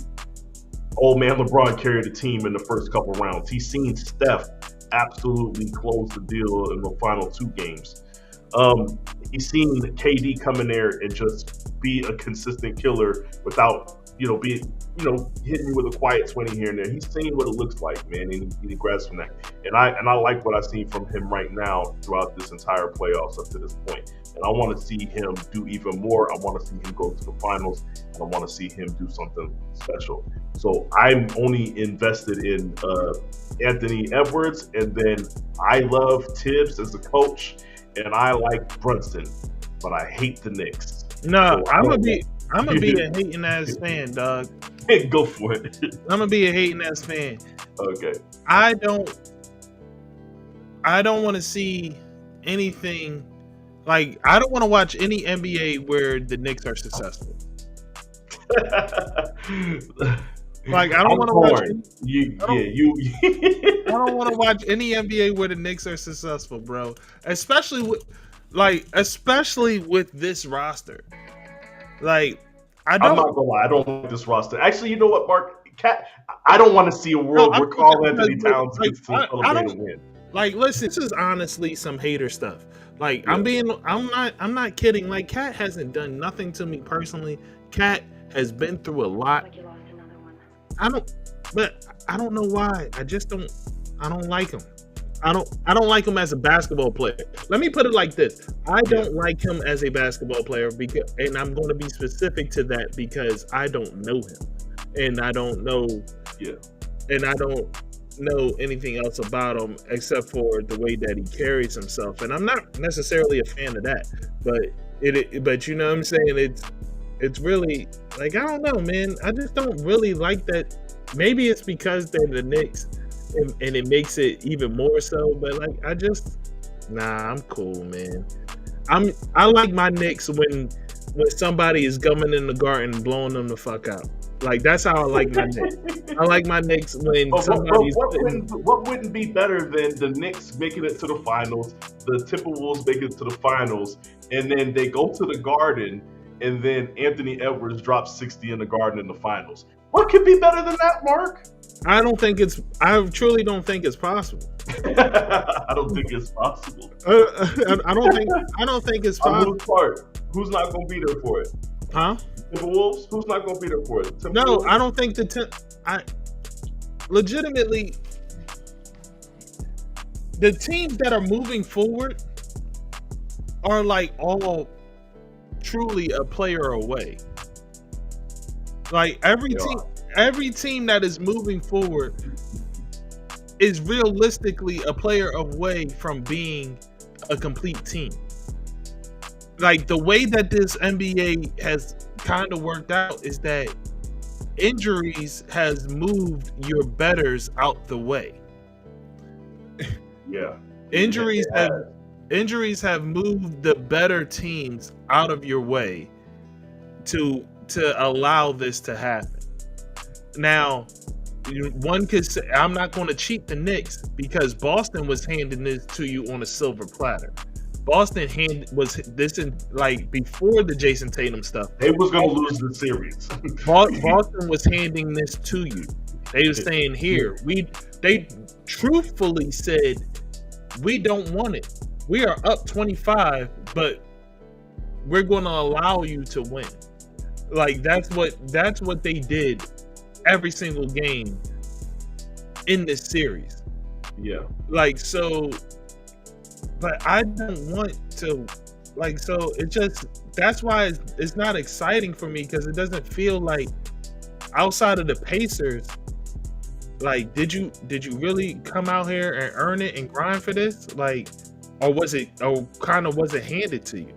Old man LeBron carried the team in the first couple rounds. He's seen Steph absolutely close the deal in the final 2 games. He's seen KD come in there and just be a consistent killer without, hitting you with a quiet 20 here and there. He's seen what it looks like, man, and he grabs from that. And I like what I've seen from him right now throughout this entire playoffs up to this point. And I want to see him do even more. I want to see him go to the finals, and I want to see him do something special. So I'm only invested in Anthony Edwards, and then I love Tibbs as a coach, and I like Brunson, but I hate the Knicks. No, So, I'm gonna be a hating ass fan, dog. Go for it. I'm gonna be a hating ass fan. Okay. I don't want to see anything like I don't want to watch any NBA where the Knicks are successful. Like I don't want to watch. I don't want to watch any NBA where the Knicks are successful, bro. Especially with this roster. Like I'm not gonna lie, I don't like this roster. Actually, you know what, Mark? I don't want to see a world where Karl-Anthony Towns gets to celebrate a win. Like, listen, this is honestly some hater stuff. Like, yeah. I'm not kidding. Like, Cat hasn't done nothing to me personally. Cat has been through a lot. Like you lost another one. I don't know why. I don't like him. I don't like him as a basketball player. Let me put it like this. I don't like him as a basketball player and I'm going to be specific to that because I don't know him. And I don't know and I don't know anything else about him except for the way that he carries himself. And I'm not necessarily a fan of that. But you know what I'm saying? It's really like I don't know, man. I just don't really like that. Maybe it's because they're the Knicks and it makes it even more so, but like I'm cool, man. I like my Knicks when somebody is gumming in the garden and blowing them the fuck out. Like that's how I like my Knicks. I like my Knicks when somebody's. What wouldn't be better than the Knicks making it to the finals, the Timberwolves making it to the finals, and then they go to the Garden, and then Anthony Edwards drops 60 in the Garden in the finals. What could be better than that, Mark? I truly don't think it's possible. I don't think it's possible. I don't think it's possible. Who's not going to be there for it? Huh? Timberwolves? Who's not going to be there for it? No, I don't think legitimately the teams that are moving forward are like all truly a player away. Like every team that is moving forward is realistically a player away from being a complete team. Like the way that this NBA has kind of worked out is that injuries has moved your betters out the way. Yeah. Injuries have moved the better teams out of your way to allow this to happen. Now, one could say, I'm not going to cheat the Knicks because Boston was handing this to you on a silver platter. Boston was this in like before the Jason Tatum stuff. They was going to lose the series. Boston was handing this to you. They were saying here, they truthfully said, we don't want it. We are up 25, but we're going to allow you to win. Like that's what they did every single game in this series. Yeah. Like so, but I don't want to. Like so, that's why it's not exciting for me because it doesn't feel like outside of the Pacers. Like, did you really come out here and earn it and grind for this? Like, or was it handed to you?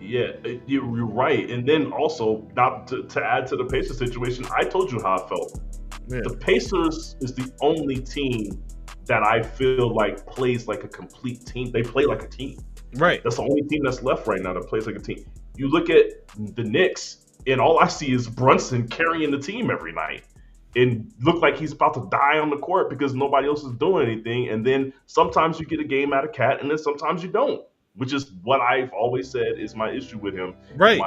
Yeah, you're right. And then also, not to add to the Pacers situation, I told you how I felt. Yeah. The Pacers is the only team that I feel like plays like a complete team. They play like a team. Right. That's the only team that's left right now that plays like a team. You look at the Knicks, and all I see is Brunson carrying the team every night. And look like he's about to die on the court because nobody else is doing anything. And then sometimes you get a game out of Cat, and then sometimes you don't. Which is what I've always said is my issue with him. Right.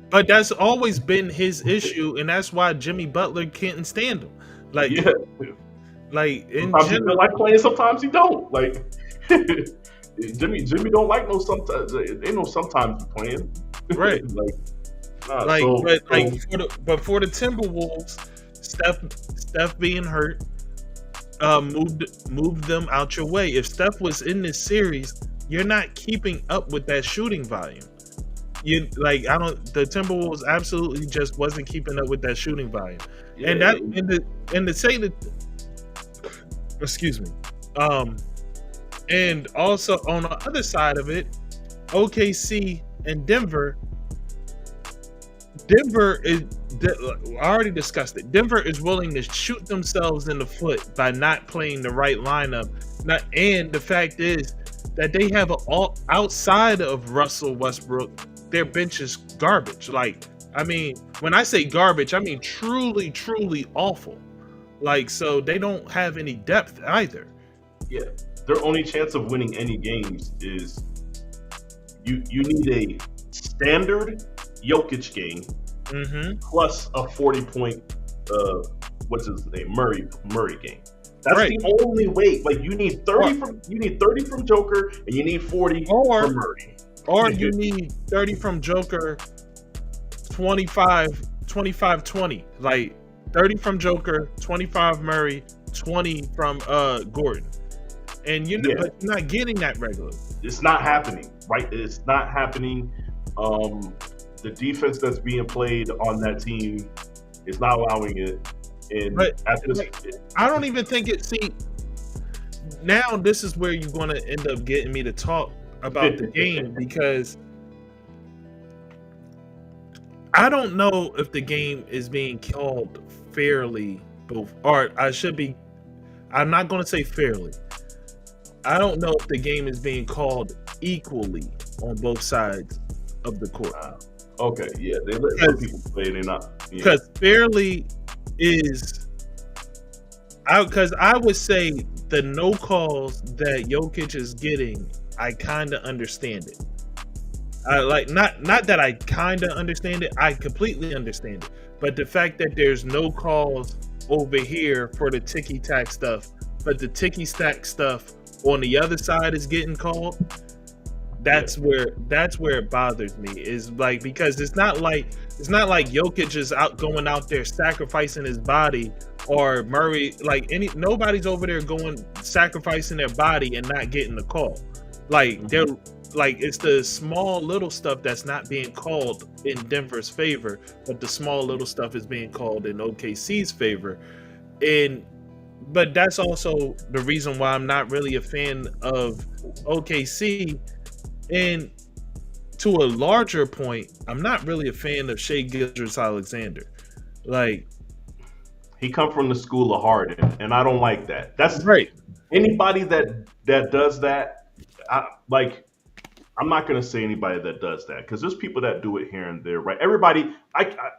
But that's always been his issue, and that's why Jimmy Butler can't stand him. Like, yeah. Like in sometimes he feel like playing, sometimes he don't. Like Jimmy don't like no sometimes. Ain't no sometimes playing. Right. But for the Timberwolves, Steph being hurt. Moved them out your way. If Steph was in this series, you're not keeping up with that shooting volume. The Timberwolves absolutely just wasn't keeping up with that shooting volume. Yeah. And to say that, excuse me. And also on the other side of it, OKC and Denver Denver is. I already discussed it. Denver is willing to shoot themselves in the foot by not playing the right lineup. And the fact is that they have all outside of Russell Westbrook, their bench is garbage. Like, I mean, when I say garbage, I mean truly, truly awful. Like, so they don't have any depth either. Yeah, their only chance of winning any games is you need a standard Jokic game plus a 40-point what's his name Murray game. That's Right. the only way. Like, you need 30 from Joker, and you need 40 from Murray. Or you need 30 from Joker, 25 20. Like 30 from Joker, 25 Murray, 20 from Gordon. And but you're not getting that regularly. It's not happening, right? It's not happening. The defense that's being played on that team is not allowing it. And I don't even think it. See, now this is where you're going to end up getting me to talk about the game, because I don't know if the game is being called fairly. I'm not going to say fairly. I don't know if the game is being called equally on both sides of the court. Okay, yeah, they let some people play. They're not, because fairly is, because I would say the no calls that Jokic is getting, I kind of understand it. Not that I kind of understand it, I completely understand it. But the fact that there's no calls over here for the ticky-tack stuff, but the ticky-tack stuff on the other side is getting called, that's where it bothers me. Is like, because it's not like Jokic is going out there sacrificing his body, or Murray, nobody's over there going sacrificing their body and not getting the call. Like, they're like, it's the small little stuff that's not being called in Denver's favor, but the small little stuff is being called in OKC's favor. But that's also the reason why I'm not really a fan of OKC. And to a larger point, I'm not really a fan of Shai Gilgeous-Alexander. Like, he come from the school of Harden, and I don't like that. That's right. Anybody that does that, I'm not going to say anybody that does that, because there's people that do it here and there, right? Everybody,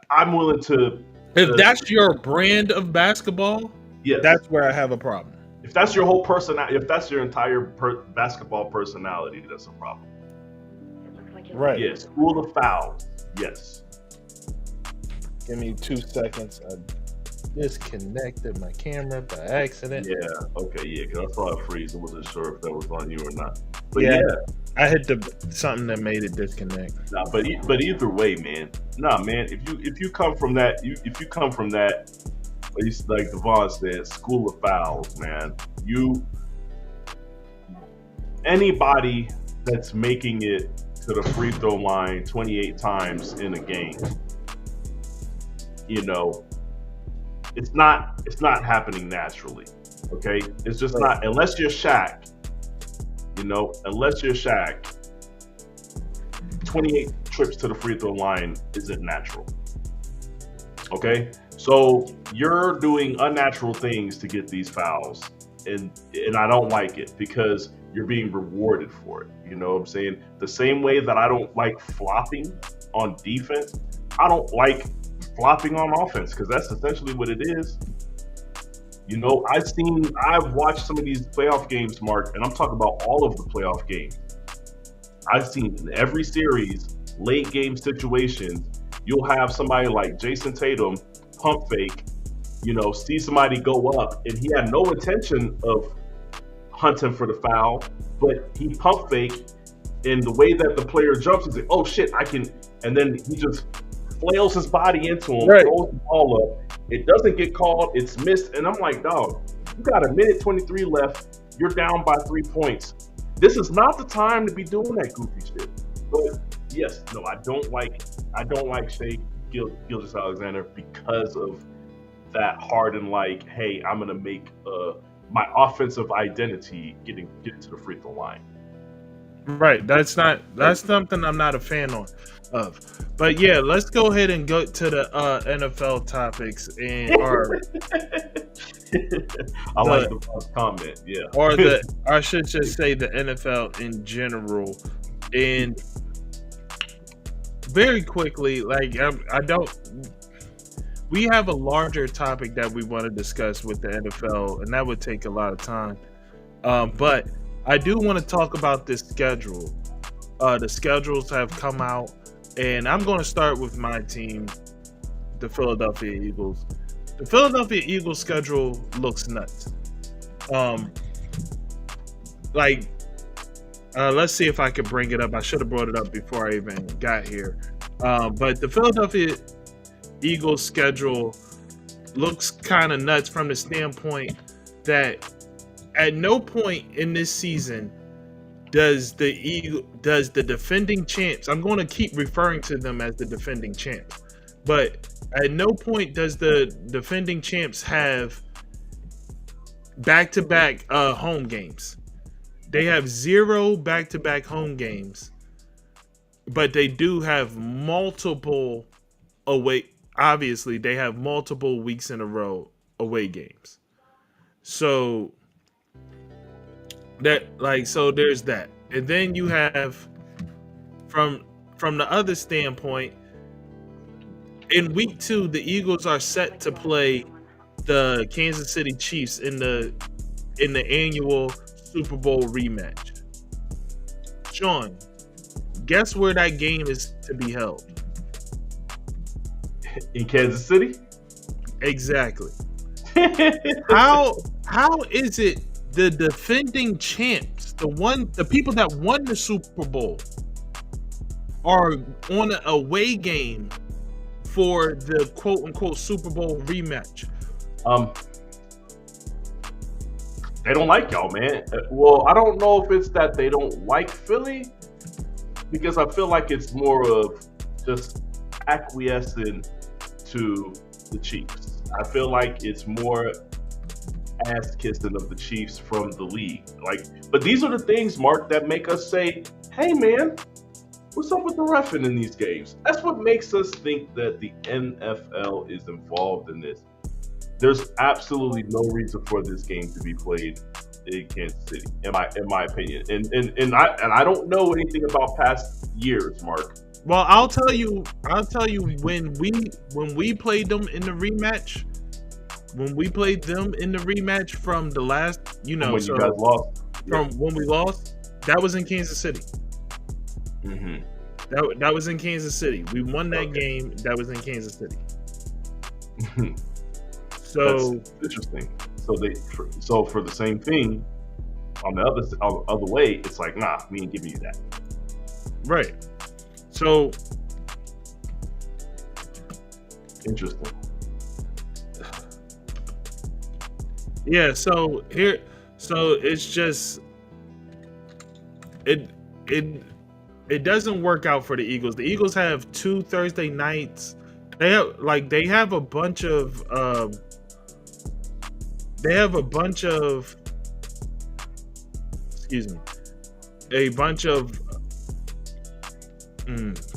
I'm willing to. If that's your brand of basketball, yes, that's where I have a problem. If that's your whole personality, if that's your entire basketball personality, that's a problem. Right. Yes. School of fouls. Yes. Give me 2 seconds. I disconnected my camera by accident. Yeah. Okay. Yeah. Because I saw it freeze. I wasn't sure if that was on you or not. But yeah. I hit something that made it disconnect. Nah, but either way, man. Nah, man. If you come from that, like Devon said, school of fouls, man. Anybody that's making it to the free throw line 28 times in a game, it's not happening naturally. Okay, it's just not, unless you're Shaq. Unless you're Shaq, 28 trips to the free throw line isn't natural. Okay, so you're doing unnatural things to get these fouls, and I don't like it, because you're being rewarded for it. You know what I'm saying? The same way that I don't like flopping on defense, I don't like flopping on offense, because that's essentially what it is. I've watched some of these playoff games, Mark, and I'm talking about all of the playoff games. I've seen in every series, late game situations, you'll have somebody like Jason Tatum pump fake, see somebody go up, and he had no intention of hunting for the foul, but he pump fake, and the way that the player jumps is like, oh shit, I can, and then he just flails his body into him, right, throws the ball up. It doesn't get called, it's missed, and I'm like, dog, you got a minute 23 left, you're down by 3 points. This is not the time to be doing that goofy shit. But yes, no, I don't like Shai Gilgeous-Alexander because of that Harden, like, hey, I'm gonna make my offensive identity getting to the free throw line. Right. That's something I'm not a fan of. But yeah, let's go ahead and go to the NFL topics and I like the the comment. Yeah. or the I should just say the NFL in general. And very quickly, like I don't we have a larger topic that we want to discuss with the NFL, and that would take a lot of time. But I do want to talk about this schedule. The schedules have come out, and I'm going to start with my team, the Philadelphia Eagles. The Philadelphia Eagles schedule looks nuts. Like, let's see if I could bring it up. I should have brought it up before I even got here. But the Philadelphia Eagles schedule looks kind of nuts from the standpoint that at no point in this season does the defending champs, I'm going to keep referring to them as the defending champs, but at no point does the defending champs have back-to-back home games. They have 0 back-to-back home games, but they do have multiple away. Obviously, they have multiple weeks in a row away games. So there's that. And then you have from the other standpoint, in week 2, the Eagles are set to play the Kansas City Chiefs in the annual Super Bowl rematch. Sean, guess where that game is to be held? In Kansas City? Exactly. How is it the defending champs, the people that won the Super Bowl, are on an away game for the quote unquote Super Bowl rematch? They don't like y'all, man. Well, I don't know if it's that they don't like Philly, because I feel like it's more of just acquiescing to the Chiefs. I feel like it's more ass kissing of the Chiefs from the league. But these are the things, Mark, that make us say, "Hey, man, what's up with the reffing in these games?" That's what makes us think that the NFL is involved in this. There's absolutely no reason for this game to be played in Kansas City, in my opinion. And I don't know anything about past years, Mark. Well, I'll tell you when we played them in the rematch. When we played them in the rematch from the last, when you guys lost, from when we lost, that was in Kansas City. Mm-hmm. That was in Kansas City. We won that game. That was in Kansas City. So that's interesting. So for the same thing, on the other way, it's like, nah, we ain't giving you that. Right. So interesting. Yeah. So it's just it doesn't work out for the Eagles. The Eagles have 2 Thursday nights. They have a bunch of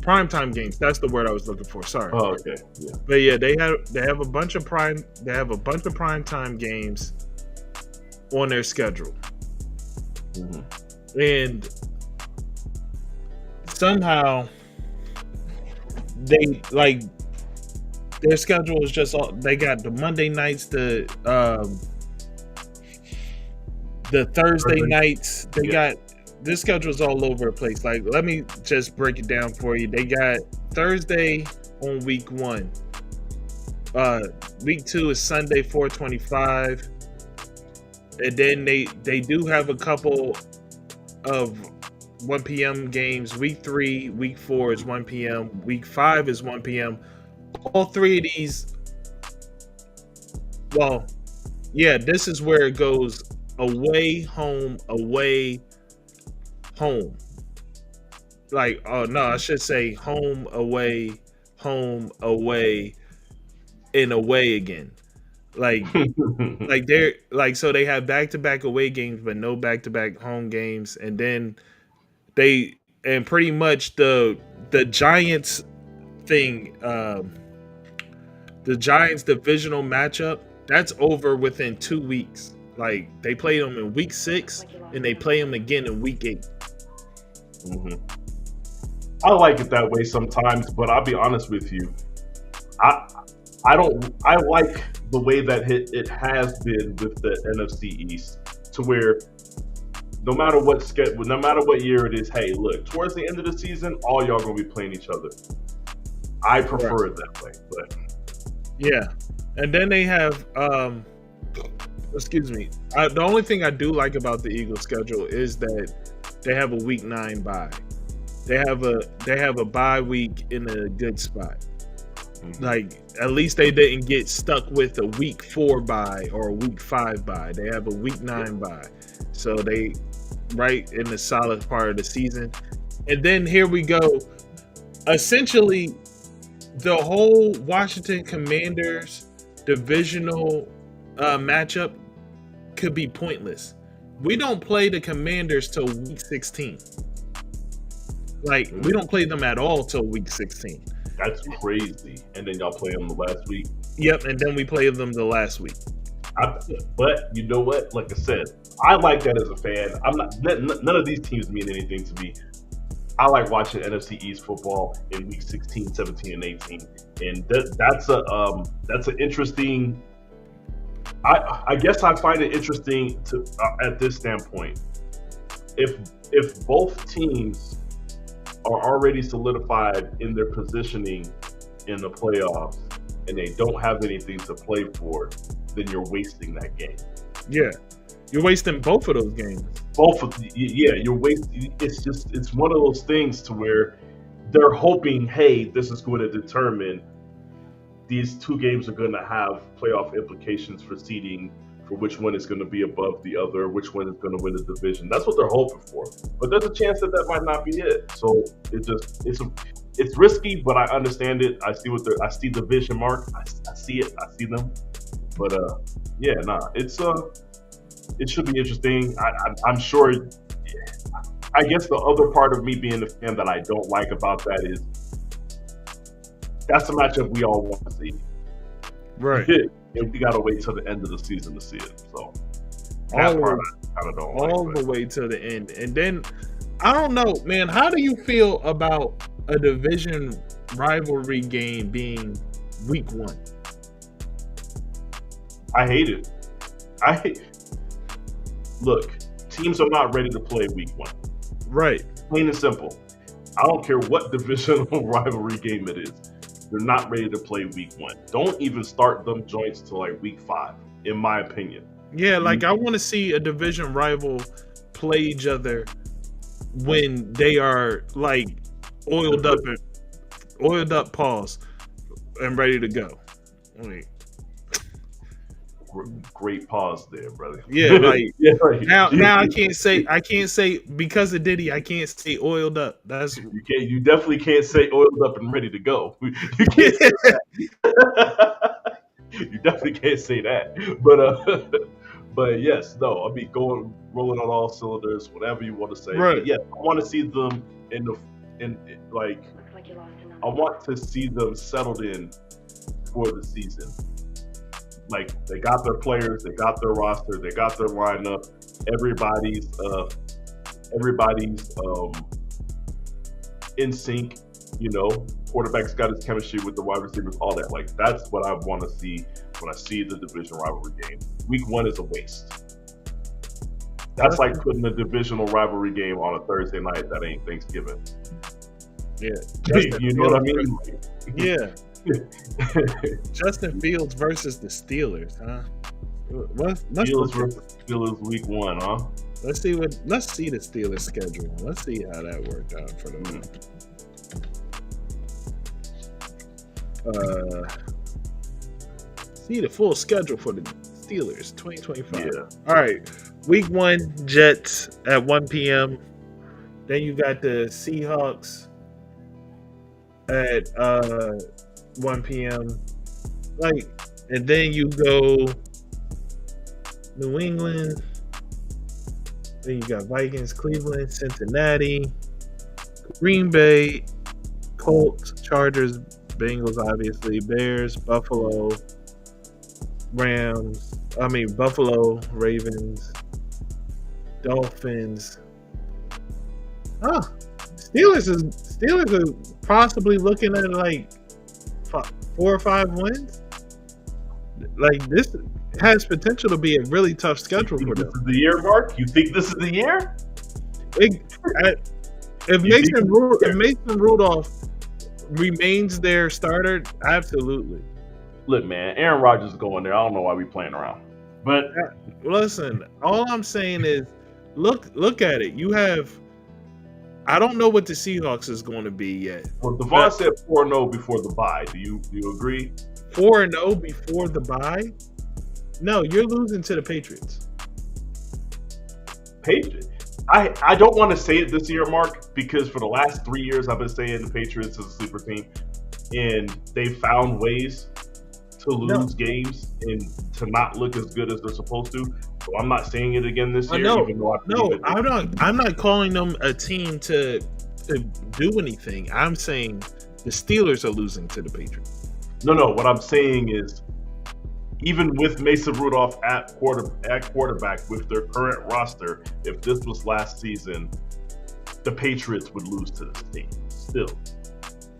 primetime games. That's the word I was looking for. Sorry. Oh, okay. Yeah. But yeah, they have a bunch of primetime games on their schedule. Mm-hmm. And somehow their schedule is just they got the Monday nights, the Thursday nights. They got this schedule's all over the place. Like, let me just break it down for you. They got Thursday on week 1. Week 2 is Sunday 4/25. And then they do have a couple of 1 p.m. games. Week 3, week 4 is 1 p.m. Week 5 is 1 p.m. All 3 of these, well, yeah, this is where it goes away, home, away, home. Like, oh no, I should say home, away, and away again. Like they're so they have back-to-back away games but no back-to-back home games. And then and pretty much the Giants thing, the Giants divisional matchup, that's over within 2 weeks. Like they play them in week 6 and they play them again in week 8. Mm-hmm. I like it that way sometimes, but I'll be honest with you, I like the way that it has been with the NFC East, to where no matter what year it is, hey, look, towards the end of the season, all y'all gonna be playing each other. I prefer it that way, but yeah. And then they have, excuse me. The only thing I do like about the Eagles' schedule is that they have a week 9 bye. They have a bye week in a good spot. Mm-hmm. Like at least they didn't get stuck with a week 4 bye or a week 5 bye. They have a week 9 bye, so they right in the solid part of the season. And then here we go. Essentially, the whole Washington Commanders divisional matchup could be pointless. We don't play the Commanders till week 16. Like, we don't play them at all till week 16. That's crazy. And then y'all play them the last week? Yep, and then we play them the last week. But you know what? Like I said, I like that as a fan. None of these teams mean anything to me. I like watching NFC East football in week 16, 17, and 18. And that's an interesting. I guess I find it interesting to at this standpoint. If both teams are already solidified in their positioning in the playoffs and they don't have anything to play for, then you're wasting that game. Yeah. You're wasting both of those games. You're wasting. It's one of those things to where they're hoping, hey, this is going to determine these 2 games are going to have playoff implications for seeding, for which one is going to be above the other, which one is going to win the division. That's what they're hoping for. But there's a chance that might not be it. So it's risky, but I understand it. I see the vision mark. I see it. I see them. But it should be interesting. I'm sure. I guess the other part of me being the fan that I don't like about that is that's the matchup we all want to see. Right. And we gotta wait till the end of the season to see it. So that part I kind of don't like. All the way to the end. And then I don't know, man, how do you feel about a division rivalry game being week 1? I hate it. Look, teams are not ready to play week 1. Right. Plain and simple. I don't care what divisional rivalry game it is. They're not ready to play week 1. Don't even start them joints till like week 5, in my opinion. Yeah, like I want to see a division rival play each other when they are like oiled up, pause, and ready to go. Wait. Great pause there, brother. Yeah, like now I can't say because of Diddy, I can't say oiled up. That's you definitely can't say oiled up and ready to go. You can't say that. You definitely can't say that. But yes, no, I mean rolling on all cylinders, whatever you want to say. Right. Yeah, I want to see them I want to see them settled in for the season. Like, they got their players, they got their roster, they got their lineup. Everybody's in sync. You know, quarterback's got his chemistry with the wide receivers, all that. Like, that's what I want to see when I see the division rivalry game. Week 1 is a waste. That's like putting a divisional rivalry game on a Thursday night that ain't Thanksgiving. Yeah, you know what I mean? Yeah. Justin Fields versus the Steelers, huh? Steelers week 1, huh? Let's see the Steelers schedule. Let's see how that worked out for them. See the full schedule for the Steelers 2025. Yeah. All right. Week 1, Jets at 1 p.m. Then you got the Seahawks at 1 p.m. Like, and then you go New England. Then you got Vikings, Cleveland, Cincinnati. Green Bay, Colts, Chargers, Bengals, obviously, Bears, Buffalo, Buffalo, Ravens, Dolphins. Steelers are possibly looking at like 4 or 5 wins. Like, this has potential to be a really tough schedule for them. This is the year, Mark? You think this is the year? If Mason Rudolph remains their starter, absolutely. Look, man, Aaron Rodgers is going there. I don't know why we playing around. But listen, all I'm saying is, look at it. You have, I don't know what the Seahawks is going to be yet. Well, Devon said 4-0 before the bye. Do you agree? 4-0 before the bye? No, you're losing to the Patriots. Patriots. I don't want to say it this year, Mark, because for the last 3 years I've been saying the Patriots is a sleeper team, and they found ways to lose games and to not look as good as they're supposed to. So I'm not saying it again this year. I'm not calling them a team to do anything. I'm saying the Steelers are losing to the Patriots. No. What I'm saying is, even with Mason Rudolph at quarterback with their current roster, if this was last season, the Patriots would lose to this team. Still,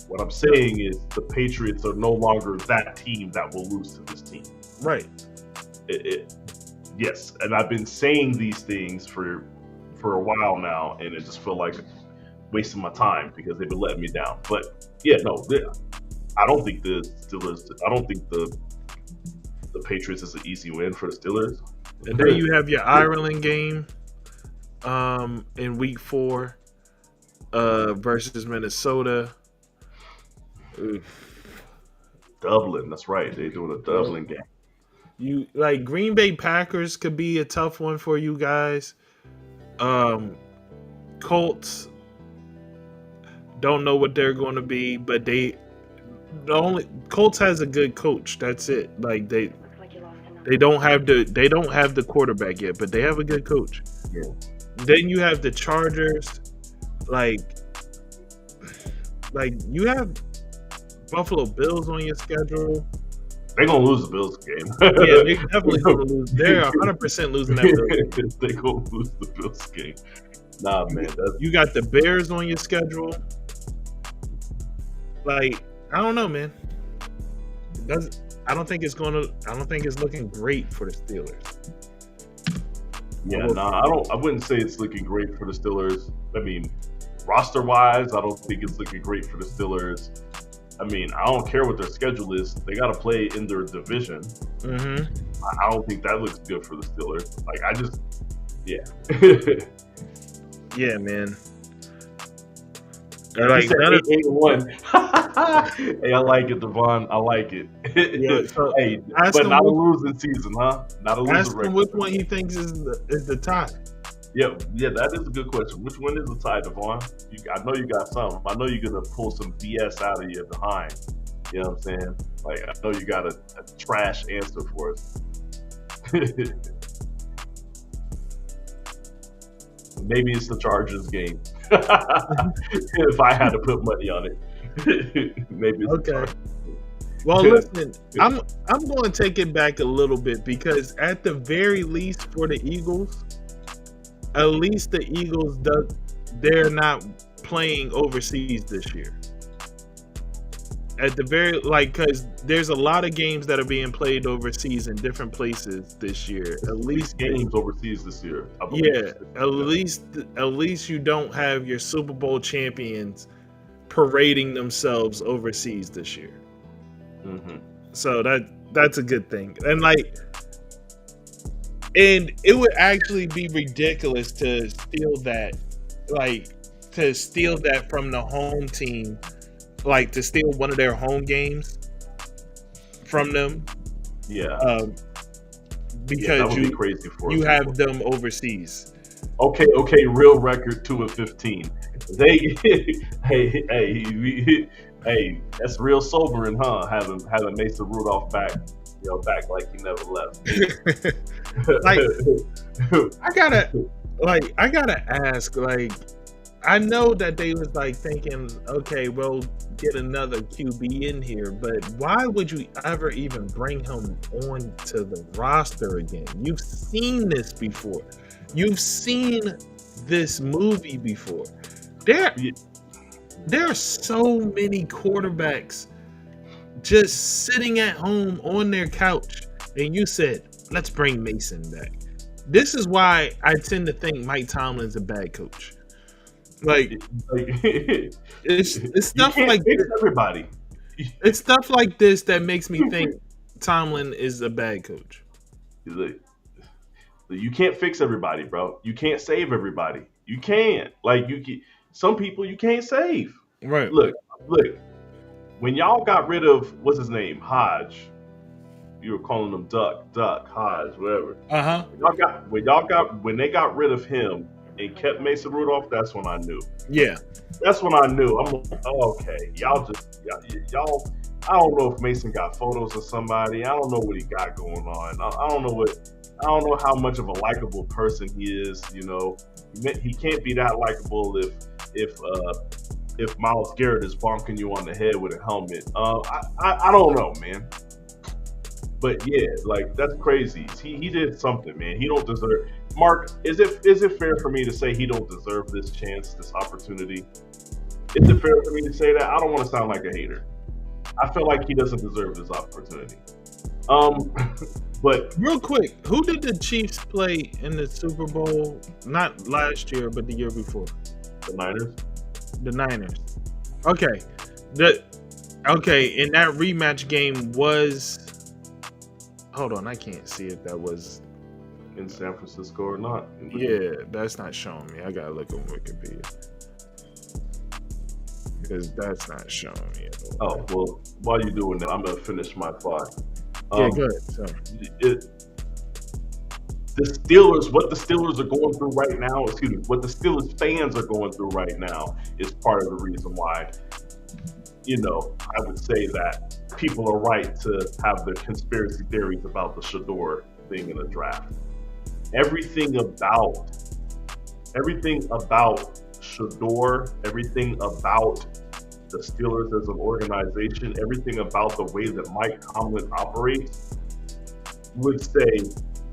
what I'm saying is the Patriots are no longer that team that will lose to this team. Right. Yes, and I've been saying these things for a while now, and it just feel like wasting my time because they've been letting me down. But yeah, no, I don't think the Steelers. I don't think the Patriots is an easy win for the Steelers. And then you have your Ireland game in week 4 versus Minnesota. Oof. Dublin, that's right. They're doing a Dublin game. You like Green Bay Packers could be a tough one for you guys. Colts, don't know what they're going to be, but Colts has a good coach. That's it. Like they don't have the quarterback yet, but they have a good coach. Yeah. Then you have the Chargers. Like you have Buffalo Bills on your schedule. They're gonna lose the Bills game. Yeah, they're definitely gonna lose. They're 100% losing that Bills game. They're gonna lose the Bills game. Nah, man. You got the Bears on your schedule. Like, I don't know, man. I don't think it's looking great for the Steelers. Yeah, I wouldn't say it's looking great for the Steelers. I mean, roster wise, I don't think it's looking great for the Steelers. I mean, I don't care what their schedule is. They got to play in their division. Mm-hmm. I don't think that looks good for the Steelers. Like, yeah, man. Like 8-1. Hey, I like it, Devon. I like it. Yeah, so hey, but not a losing season, huh? Not a losing record. Ask him which one he thinks is the tie. Yeah, that is a good question. Which one is the tie, Devon? I know you got some. I know you're gonna pull some BS out of your behind. You know what I'm saying? Like, I know you got a trash answer for us. Maybe it's the Chargers game. If I had to put money on it, maybe it's the Chargers. Well, listen, I'm going to take it back a little bit, because at the very least for the Eagles, at least the Eagles, they're not playing overseas this year. At the very, because there's a lot of games that are being played overseas in different places this year. At least games overseas this year. Yeah, at least you don't have your Super Bowl champions parading themselves overseas this year. Mm-hmm. So that's a good thing. And it would actually be ridiculous to steal that from the home team, to steal one of their home games from them. Yeah. Because that would be crazy for you have them overseas. Okay, real record 2-15. Hey, that's real sobering, huh? Having Mason Rudolph back like he never left. I gotta ask, I know that they was like thinking, okay, we'll get another QB in here, but why would you ever even bring him on to the roster again? You've seen this before. You've seen this movie before. There are so many quarterbacks just sitting at home on their couch, and you said, let's bring Mason back. This is why I tend to think Mike Tomlin's a bad coach. Like it's stuff like this. Everybody. It's stuff like this that makes me think Tomlin is a bad coach. You can't fix everybody, bro. You can't save everybody. You can't. Like some people you can't save. Right. Look. When y'all got rid of what's his name, Hodge, you were calling him Duck, Hodge, whatever. When they got rid of him and kept Mason Rudolph, that's when I knew. Yeah. That's when I knew. I'm like, oh, okay, y'all. I don't know if Mason got photos of somebody. I don't know what he got going on. I don't know how much of a likable person he is. You know, he can't be that likable if Myles Garrett is bonking you on the head with a helmet. I don't know, man. But yeah, like that's crazy. He did something, man. He don't deserve. Mark, is it fair for me to say he don't deserve this chance, this opportunity? Is it fair for me to say that? I don't want to sound like a hater. I feel like he doesn't deserve this opportunity. But real quick, who did the Chiefs play in the Super Bowl? Not last year, but the year before. The Niners. The Niners. Okay. In that rematch game was. Hold on, I can't see if that was in San Francisco or not. Yeah, that's not showing me. I gotta look on Wikipedia because that's not showing me. Oh well, while you're doing that, I'm gonna finish my thought. Yeah, go ahead. So. The Steelers, what the Steelers are going through right now, what the Steelers fans are going through right now is part of the reason why, I would say that people are right to have their conspiracy theories about the Shedeur being in the draft. Everything about Shedeur, everything about the Steelers as an organization, everything about the way that Mike Tomlin operates would say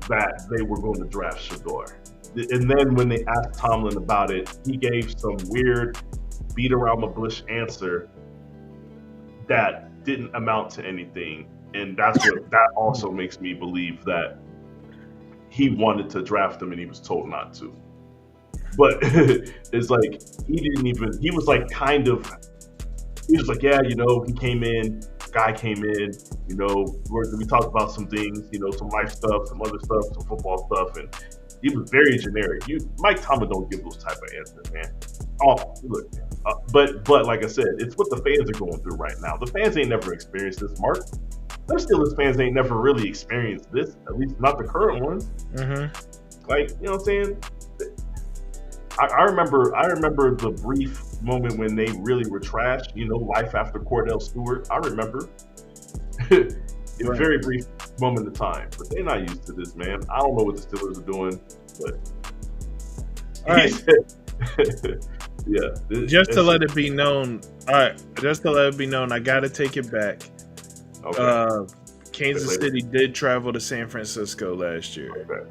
that they were going to draft Shedeur. And then when they asked Tomlin about it, he gave some weird beat around the bush answer that didn't amount to anything. And that also makes me believe that he wanted to draft him and he was told not to. But it's like he was like yeah, he came in, guy came in, we talked about some things, some life stuff, some other stuff, some football stuff, and he was very generic. Mike Tomlin don't give those type of answers, man. Oh, look, but like I said, it's what the fans are going through right now. The fans ain't never experienced this, Mark. Them Steelers fans ain't never really experienced this, at least not the current ones. Mm-hmm. Like, you know what I'm saying? I remember the brief moment when they really were trashed, life after Cordell Stewart. I remember. It's a very brief moment of time, but they're not used to this, man. I don't know what the Steelers are doing, but all right. Yeah. Just to let it be known, I got to take it back. Okay. Kansas City did travel to San Francisco last year. Okay.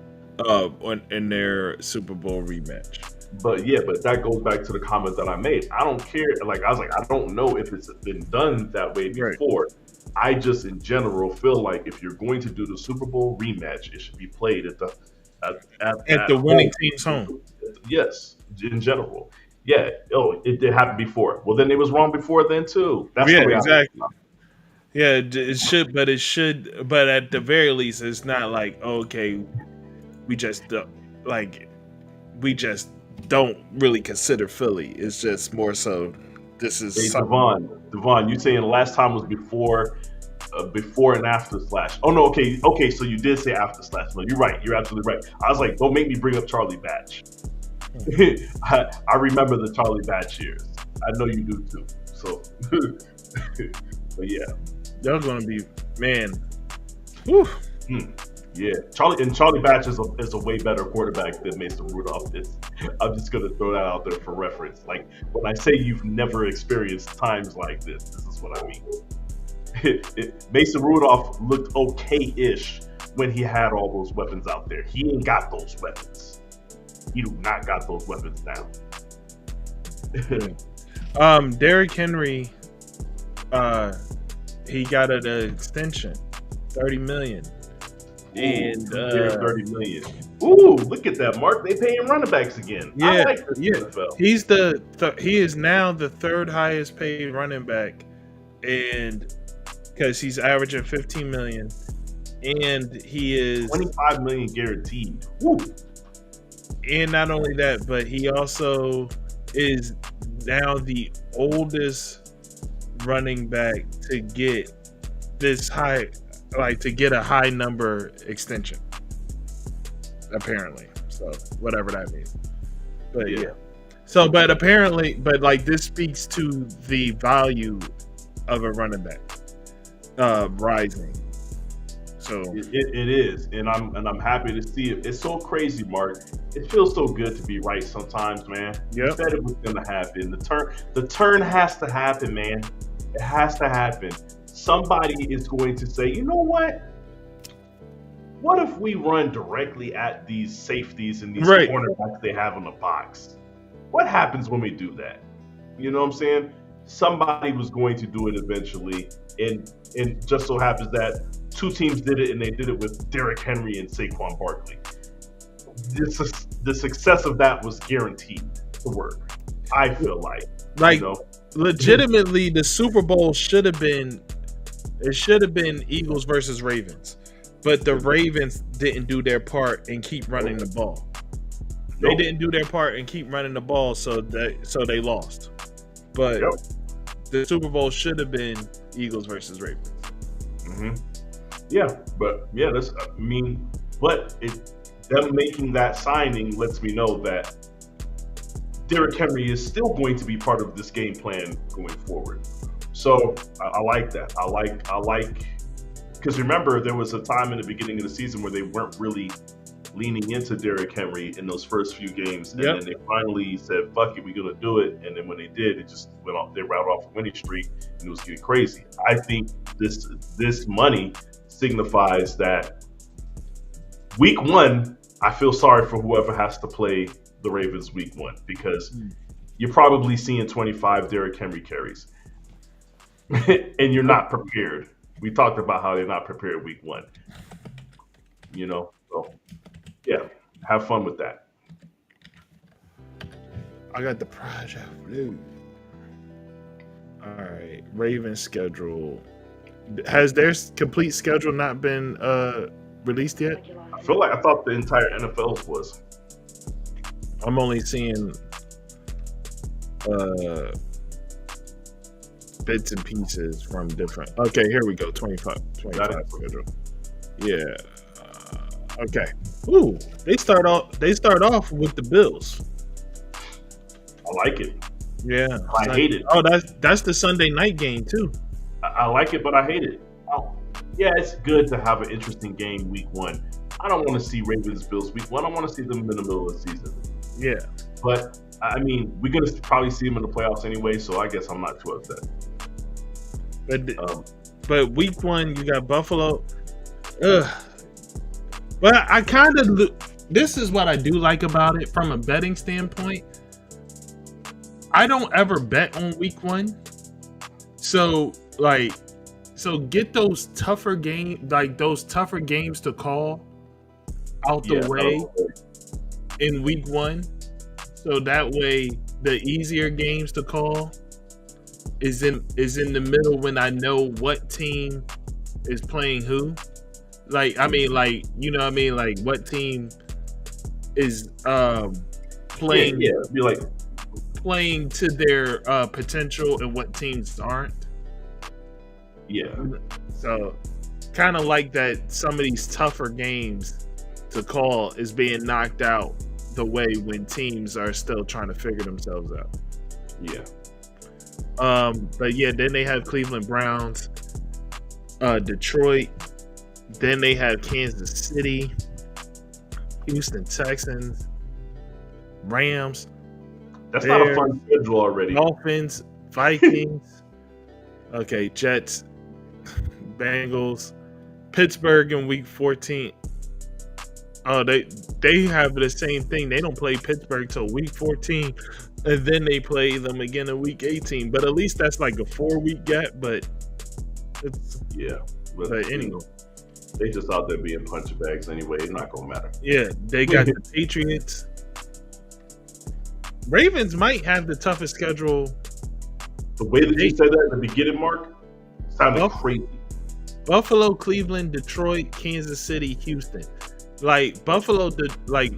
In their Super Bowl rematch. But that goes back to the comment that I made. I don't care. Like, I was like, I don't know if it's been done that way before. Right. I just, in general, feel like if you're going to do the Super Bowl rematch, it should be played at the winning team's home. Yes, in general. Yeah. Oh, it did happen before. Well, then it was wrong before then too. That's exactly. Yeah, it should, but at the very least, it's not like, okay, we just don't really consider Philly. It's just more so this is Devon, you saying the last time was before and after Slash. Oh no, okay, so you did say after Slash. No, you're right. You're absolutely right. I was like, don't make me bring up Charlie Batch. I remember the Charlie Batch years. I know you do too. So, but yeah. Y'all gonna be, man. Whew. Yeah, Charlie Batch is a way better quarterback than Mason Rudolph is. I'm just gonna throw that out there for reference. Like when I say you've never experienced times like this is what I mean. Mason Rudolph looked okay-ish when he had all those weapons out there. He ain't got those weapons. He do not got those weapons now. Derrick Henry, he got an extension, $30 million. And 30 million. Ooh, look at that, Mark. They paying running backs again. Yeah, I like this NFL. He's he is now the third highest paid running back, and because he's averaging 15 million, and he is 25 million guaranteed. Woo. And not only that, but he also is now the oldest running back to get this high. Like to get a high number extension, apparently. So whatever that means, but yeah. So, but like this speaks to the value of a running back rising. So it is, and I'm happy to see it. It's so crazy, Mark. It feels so good to be right sometimes, man. Yep. You said it was gonna happen. The turn has to happen, man. It has to happen. Somebody is going to say, you know what? What if we run directly at these safeties and these cornerbacks they have in the box? What happens when we do that? You know what I'm saying? Somebody was going to do it eventually, and just so happens that two teams did it, and they did it with Derrick Henry and Saquon Barkley. The success of that was guaranteed to work. I feel like you know? Legitimately, the Super Bowl should have been. It should have been Eagles versus Ravens, but the Ravens didn't do their part and keep running the ball. They didn't do their part and keep running the ball, so they lost. But the Super Bowl should have been Eagles versus Ravens. Mm-hmm. Yeah, but them making that signing lets me know that Derrick Henry is still going to be part of this game plan going forward. So I like that. I like because remember there was a time in the beginning of the season where they weren't really leaning into Derrick Henry in those first few games, and then they finally said, "Fuck it, we're gonna do it." And then when they did, it just went off. They routed off a winning streak, and it was getting crazy. I think this money signifies that week one. I feel sorry for whoever has to play the Ravens week one because you're probably seeing 25 Derrick Henry carries. And you're not prepared. We talked about how they're not prepared week one. You know, so yeah, have fun with that. I got the Project Blue. All right, Ravens schedule. Has their complete schedule not been released yet? I thought the entire NFL's was. I'm only seeing bits and pieces from different. Okay, here we go. 25 schedule. Yeah. Okay. Ooh, they start off with the Bills. I like it. Yeah. I hate it. Oh, that's the Sunday night game too. I like it, but I hate it. Oh, yeah, it's good to have an interesting game week one. I don't want to see Ravens Bills week one. I want to see them in the middle of the season. Yeah. But I mean, we're gonna probably see them in the playoffs anyway, so I guess I'm not too upset. But week one, you got Buffalo. But I kind of, this is what I do like about it from a betting standpoint. I don't ever bet on week one. So get those tougher games to call out the way in week one. So that way the easier games to call is in the middle when I know what team is playing who. Like what team is playing be like playing to their potential and what teams aren't. Yeah. So kind of like that some of these tougher games to call is being knocked out the way when teams are still trying to figure themselves out. Yeah. But yeah, then they have Cleveland Browns, Detroit, Then they have Kansas City, Houston Texans, Rams, That's Bears, not a fun schedule already. Dolphins, Vikings. Okay, Jets, Bengals, Pittsburgh in week 14. Oh, they have the same thing. They don't play Pittsburgh till week 14, and then they play them again in week 18. But at least that's like a 4-week gap. But it's But anyway, they just out there being punch bags anyway. It's not gonna matter. yeah, they got the Patriots. Ravens might have the toughest schedule. The way that you said that in the beginning, Mark, sounded crazy. Buffalo, Cleveland, Detroit, Kansas City, Houston. Like Buffalo did, like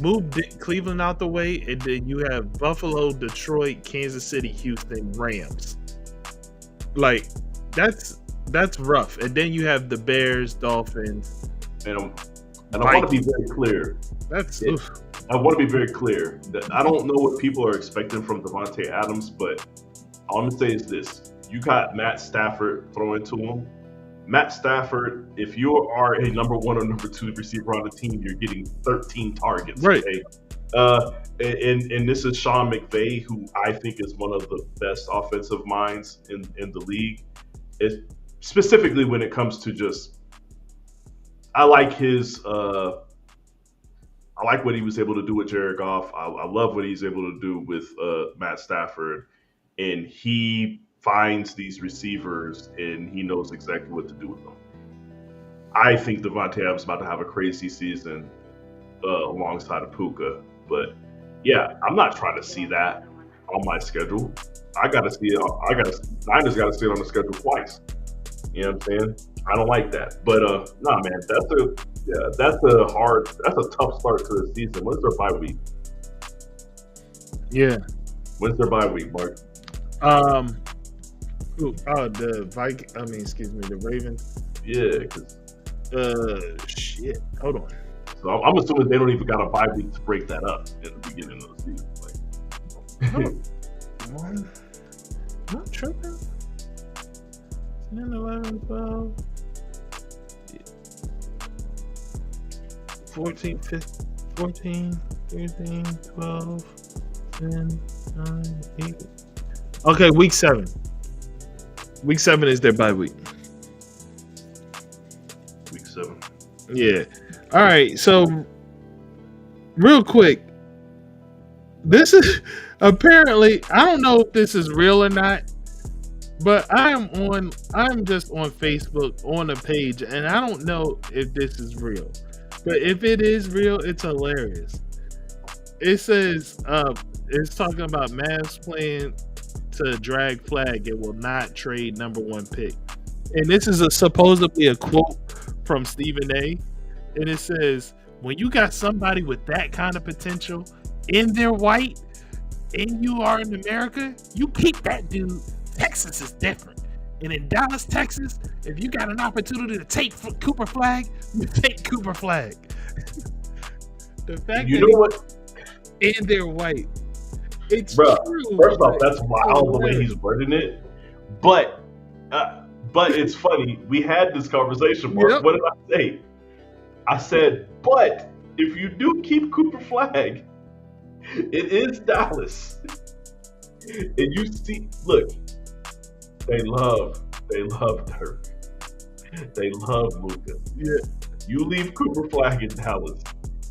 move Cleveland out the way, and then you have Buffalo, Detroit, Kansas City, Houston, Rams. Like that's rough. And then you have the Bears, Dolphins, and I want to be very clear. I want to be very clear that I don't know what people are expecting from Davante Adams, but all I'm gonna say is this: you got Matt Stafford throwing to him. Matt Stafford, if you are a number 1 or number 2 receiver on the team, you're getting 13 targets. Right. Okay? And this is Sean McVay, who I think is one of the best offensive minds in the league. Specifically when it comes to just, I like what he was able to do with Jared Goff. I love what he's able to do with Matt Stafford, and he finds these receivers and he knows exactly what to do with them. I think Davante Adams is about to have a crazy season alongside of Puka, but yeah, I'm not trying to see that on my schedule. I gotta see it. Niners gotta see it on the schedule twice. You know what I'm saying? I don't like that, but nah, man, that's a tough start to the season. When's their bye week? Yeah. When's their bye week, Mark? The Ravens. Yeah. Shit. Hold on. So I'm assuming they don't even got a bye week to break that up at the beginning of the season. I'm not tripping. 10, 11, 12, 14, 15, 14, 13, 12, 10, 9, 8. Okay, week 7. Week 7 is their bye week. Week 7. Yeah. All right. So, real quick, this is apparently, I don't know if this is real or not, but I'm just on Facebook on a page, and I don't know if this is real. But if it is real, it's hilarious. It says it's talking about Mavs playing to drag flag. It will not trade number 1 pick. And this is supposedly a quote from Stephen A. And it says, when you got somebody with that kind of potential and they're white and you are in America, you keep that dude. Texas is different. And in Dallas, Texas, if you got an opportunity to take Cooper Flag, you take Cooper Flag. The fact you know what? And they're white. It's Bruh, true. First off, that's wild the way he's wording it. But it's funny. We had this conversation, Mark. Yep. What did I say? I said, but if you do keep Cooper Flag, it is Dallas. And you see, look, they love Dirk. They love Luka. Yeah. You leave Cooper Flag in Dallas,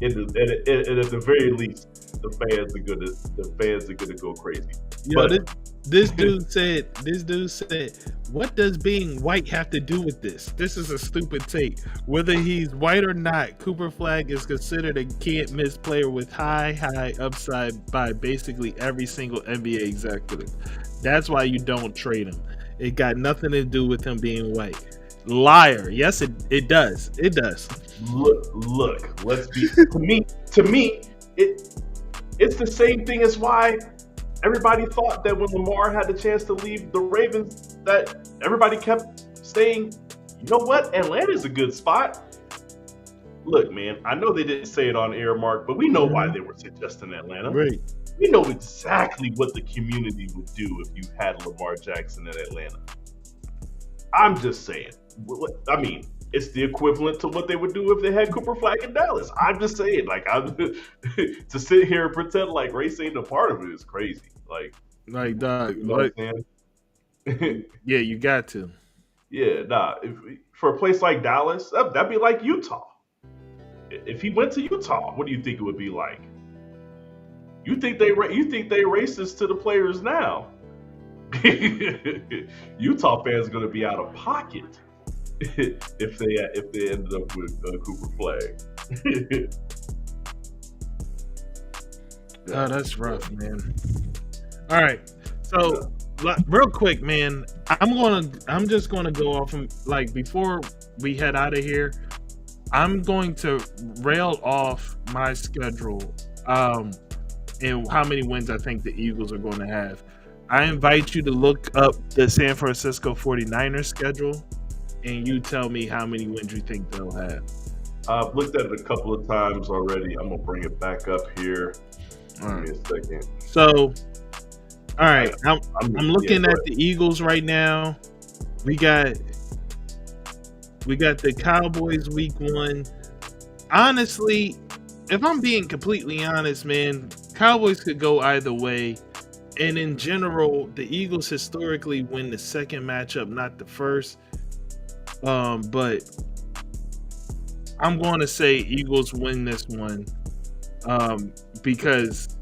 and at the very least, the fans are gonna go crazy. Yo, this dude said, what does being white have to do with this? This is a stupid take. Whether he's white or not, Cooper Flag is considered a can't-miss player with high upside by basically every single NBA executive. That's why you don't trade him. It got nothing to do with him being white. Liar. Yes, it does. It does. Look. Let's be to me, it's the same thing as why everybody thought that when Lamar had the chance to leave the Ravens, that everybody kept saying, you know what, Atlanta's a good spot. Look, man, I know they didn't say it on air, Mark, but we know why they were suggesting Atlanta. Right. We know exactly what the community would do if you had Lamar Jackson in Atlanta. I'm just saying. I mean, it's the equivalent to what they would do if they had Cooper Flag in Dallas. I'm just saying, like, to sit here and pretend like race ain't a part of it is crazy. Like, dog, you know what I'm saying? Yeah, you got to. Yeah, nah. For a place like Dallas, that'd be like Utah. If he went to Utah, what do you think it would be like? You think they racist to the players now? Utah fans are going to be out of pocket if they ended up with Cooper Flag. Oh, that's rough, man. All right, so real quick, man, I'm just gonna go off from, like, before we head out of here, I'm going to rail off my schedule, and how many wins I think the Eagles are going to have. I invite you to look up the San Francisco 49ers schedule, and you tell me how many wins you think they'll have. I've looked at it a couple of times already. I'm gonna bring it back up here. All right. Give me a second. So, all right, I'm looking at the Eagles right now. We got the Cowboys week 1. Honestly, if I'm being completely honest, man, Cowboys could go either way. And in general, the Eagles historically win the second matchup, not the first. But I'm going to say Eagles win this one, because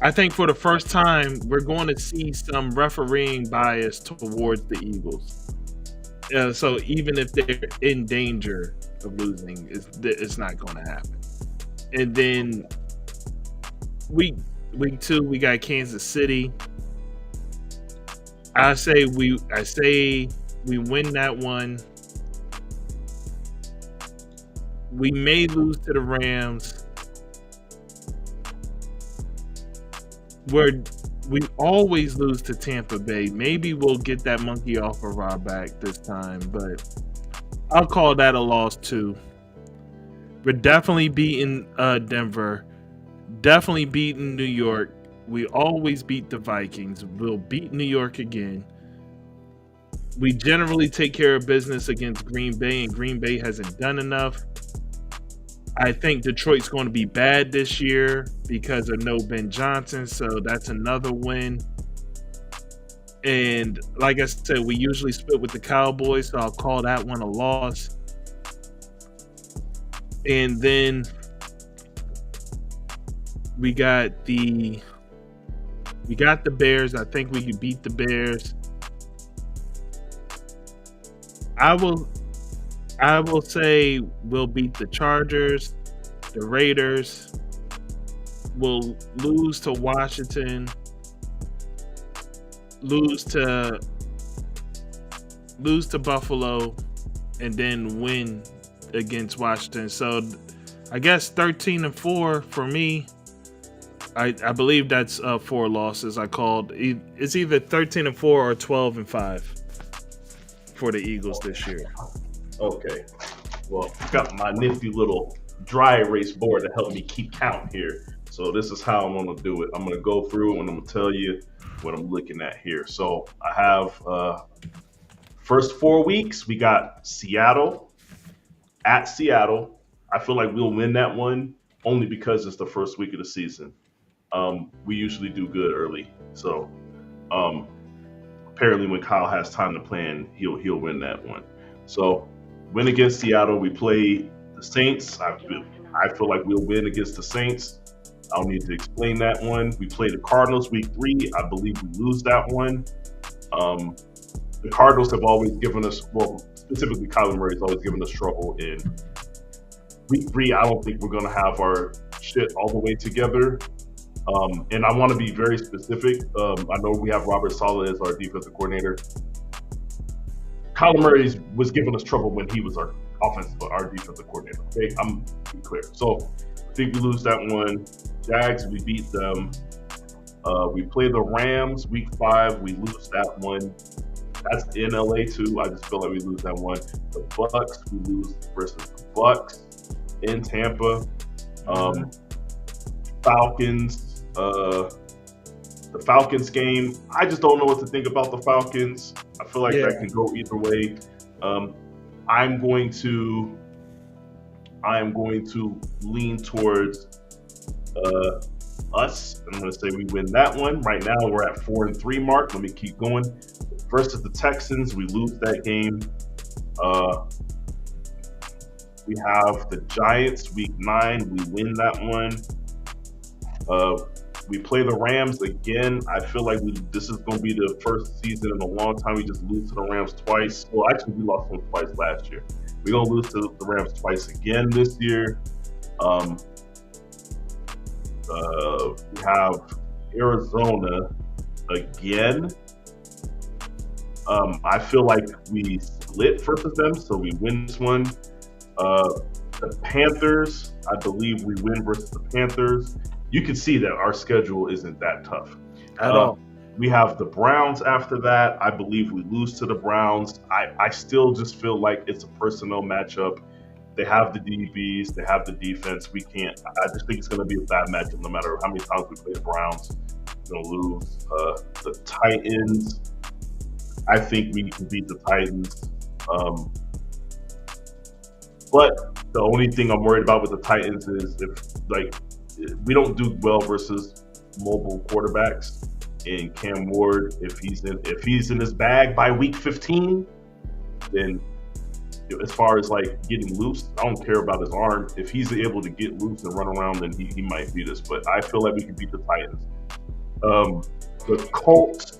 I think for the first time, we're going to see some refereeing bias towards the Eagles. So even if they're in danger of losing, it's not going to happen. And then week 2, we got Kansas City. I say we win that one. We may lose to the Rams. We always lose to Tampa Bay. Maybe we'll get that monkey off of our back this time, but I'll call that a loss too. We're definitely beating Denver. Definitely beating New York. We always beat the Vikings. We'll beat New York again. We generally take care of business against Green Bay, and Green Bay hasn't done enough. I think Detroit's going to be bad this year because of no Ben Johnson, so that's another win. And like I said, we usually split with the Cowboys, so I'll call that one a loss. And then we got the Bears. I think we can beat the Bears. I will say we'll beat the Chargers. The Raiders will lose to Washington. Lose to Buffalo, and then win against Washington. So I guess 13-4 for me. I believe that's 4 losses. I called. It's either 13-4 or 12-5 for the Eagles this year. Okay. Well, I've got my nifty little dry erase board to help me keep count here. So this is how I'm going to do it. I'm going to go through and I'm going to tell you what I'm looking at here. So I have first 4 weeks, we got Seattle, at Seattle. I feel like we'll win that one only because it's the first week of the season. We usually do good early. So apparently when Kyle has time to plan, he'll win that one. So win against Seattle. We play the Saints. I feel like we'll win against the Saints. I don't need to explain that one. We play the Cardinals week 3. I believe we lose that one. The Cardinals have always given us, well, specifically Kyler Murray has always given us trouble in week 3. I don't think we're going to have our shit all the way together. And I want to be very specific. I know we have Robert Saleh as our defensive coordinator. Kyler Murray was giving us trouble when he was our defensive coordinator. Okay, I'm being clear. So I think we lose that one. Jags, we beat them. We play the Rams week 5. We lose that one. That's in LA too. I just feel like we lose that one. The Bucks, we lose versus the Bucks in Tampa. Falcons. The Falcons game, I just don't know what to think about the Falcons. I feel like that can go either way. I'm going to lean towards us. I'm going to say we win that one. Right now, we're at 4-3 mark. Let me keep going. Versus the Texans, we lose that game. We have the Giants week 9. We win that one. We play the Rams again. I feel like this is going to be the first season in a long time we just lose to the Rams twice. Well, actually, we lost them twice last year. We're going to lose to the Rams twice again this year. We have Arizona again. I feel like we split versus them, so we win this one. The Panthers, I believe we win versus the Panthers. You can see that our schedule isn't that tough at all. We have the Browns after that. I believe we lose to the Browns. I still just feel like it's a personnel matchup. They have the DBs. They have the defense. We can't. I just think it's going to be a bad matchup no matter how many times we play the Browns. We're going to lose. The Titans, I think we can beat the Titans. But the only thing I'm worried about with the Titans is if we don't do well versus mobile quarterbacks. And Cam Ward, if he's in his bag by week 15, then as far as getting loose, I don't care about his arm. If he's able to get loose and run around, then he might beat us. But I feel like we can beat the Titans. The Colts,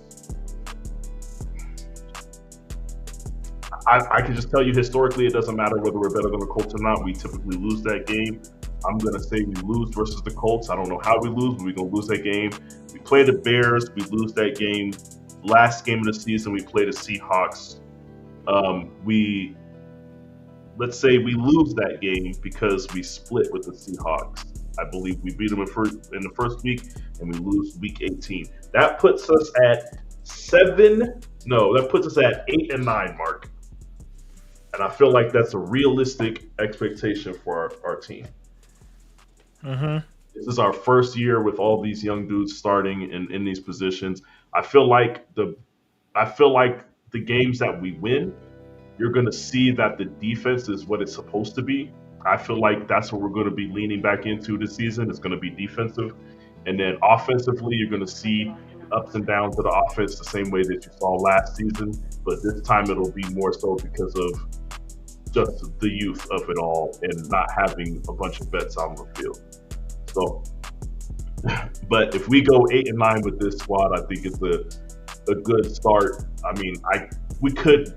I can just tell you historically, it doesn't matter whether we're better than the Colts or not. We typically lose that game. I'm going to say we lose versus the Colts. I don't know how we lose, but we're going to lose that game. We play the Bears. We lose that game. Last game of the season, we play the Seahawks. Let's say we lose that game because we split with the Seahawks. I believe we beat them in the first week, and we lose week 18. That puts us at 8-9 mark. And I feel like that's a realistic expectation for our team. Mm-hmm. This is our first year with all these young dudes starting in these positions. I feel like the games that we win, you're going to see that the defense is what it's supposed to be. I feel like that's what we're going to be leaning back into this season. It's going to be defensive. And then offensively, you're going to see ups and downs of the offense the same way that you saw last season. But this time it'll be more so because of just the youth of it all and not having a bunch of vets on the field. So, but if we go 8-9 with this squad, I think it's a good start. I mean,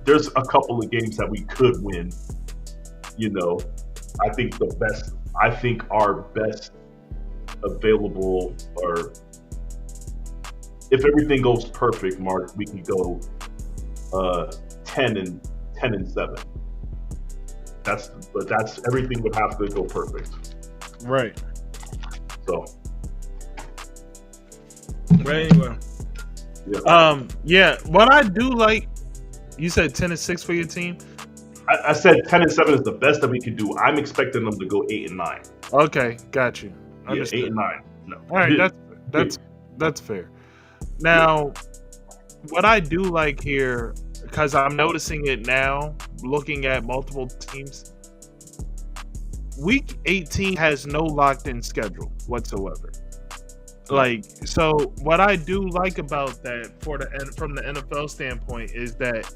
there's a couple of games that we could win. I think our best available, or if everything goes perfect, Mark, we can go 10-7. That's everything would have to go perfect. Right. So. But anyway. Yeah. What I do like, you said 10-6 for your team. I said 10-7 is the best that we could do. I'm expecting them to go 8-9. Okay, got you. Understood. Yeah, 8-9. No. All right, that's fair. Now, what I do like here, because I'm noticing it now, looking at multiple teams, week 18 has no locked-in schedule whatsoever. So what I do like about that from the NFL standpoint is that,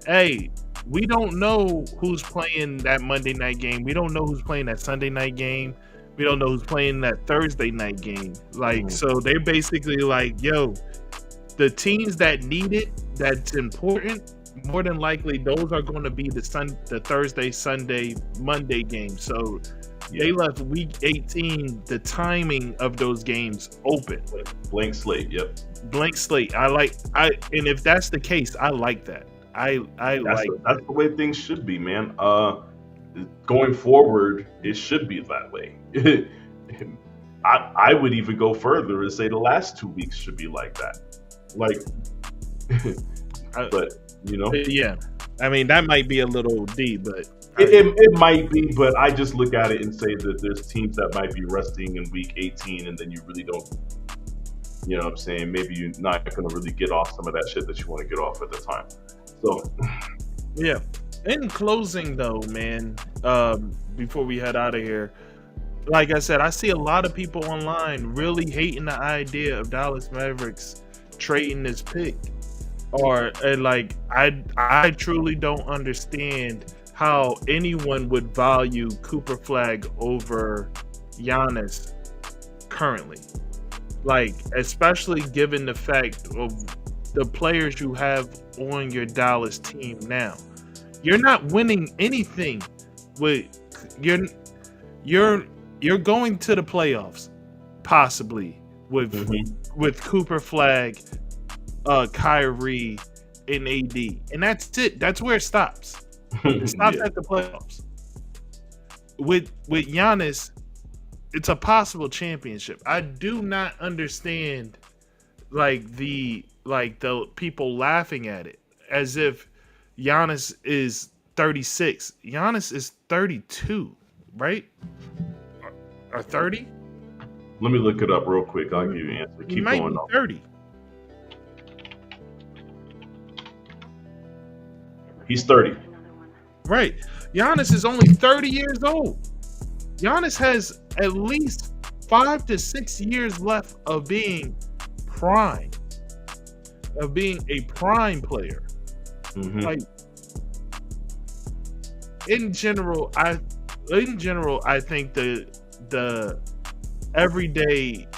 hey, we don't know who's playing that Monday night game. We don't know who's playing that Sunday night game. We don't know who's playing that Thursday night game. So they're basically like, yo, the teams that need it, that's important, more than likely those are going to be the Thursday, Sunday, Monday games. So they left week 18, the timing of those games open. Blank slate, yep. Blank slate. And if that's the case, I like that. That's the way things should be, man. Going forward, it should be that way. I would even go further and say the last 2 weeks should be like that. But yeah. I mean, that might be a little deep, but it might be. But I just look at it and say that there's teams that might be resting in week 18, and then you really don't. You know what I'm saying? Maybe you're not going to really get off some of that shit that you want to get off at the time. So, yeah. In closing, though, man, before we head out of here, like I said, I see a lot of people online really hating the idea of Dallas Mavericks trading this pick. I truly don't understand how anyone would value Cooper Flag over Giannis currently. Like, especially given the fact of the players you have on your Dallas team now. You're not winning anything with you're going to the playoffs possibly with Cooper Flag, Kyrie, and AD, and that's it. That's where it stops. It stops at the playoffs. With Giannis, it's a possible championship. I do not understand the people laughing at it as if Giannis is 36. Giannis is 32, right? Or 30? Let me look it up real quick. I'll give you an answer. He might be 30. He's 30. Right. Giannis is only 30 years old. Giannis has at least 5 to 6 years left of being prime, of being a prime player. Like, in general, I think the everyday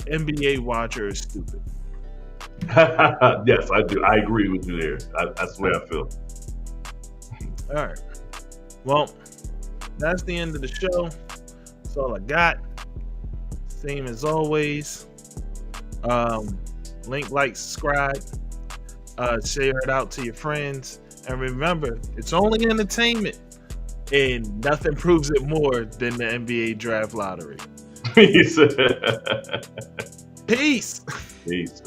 NBA watcher is stupid. Yes, I do. I agree with you there. That's the way I feel. All right. Well, that's the end of the show. That's all I got. Same as always. Link, like, subscribe. Share it out to your friends. And remember, it's only entertainment. And nothing proves it more than the NBA draft lottery. Peace. Peace. Peace.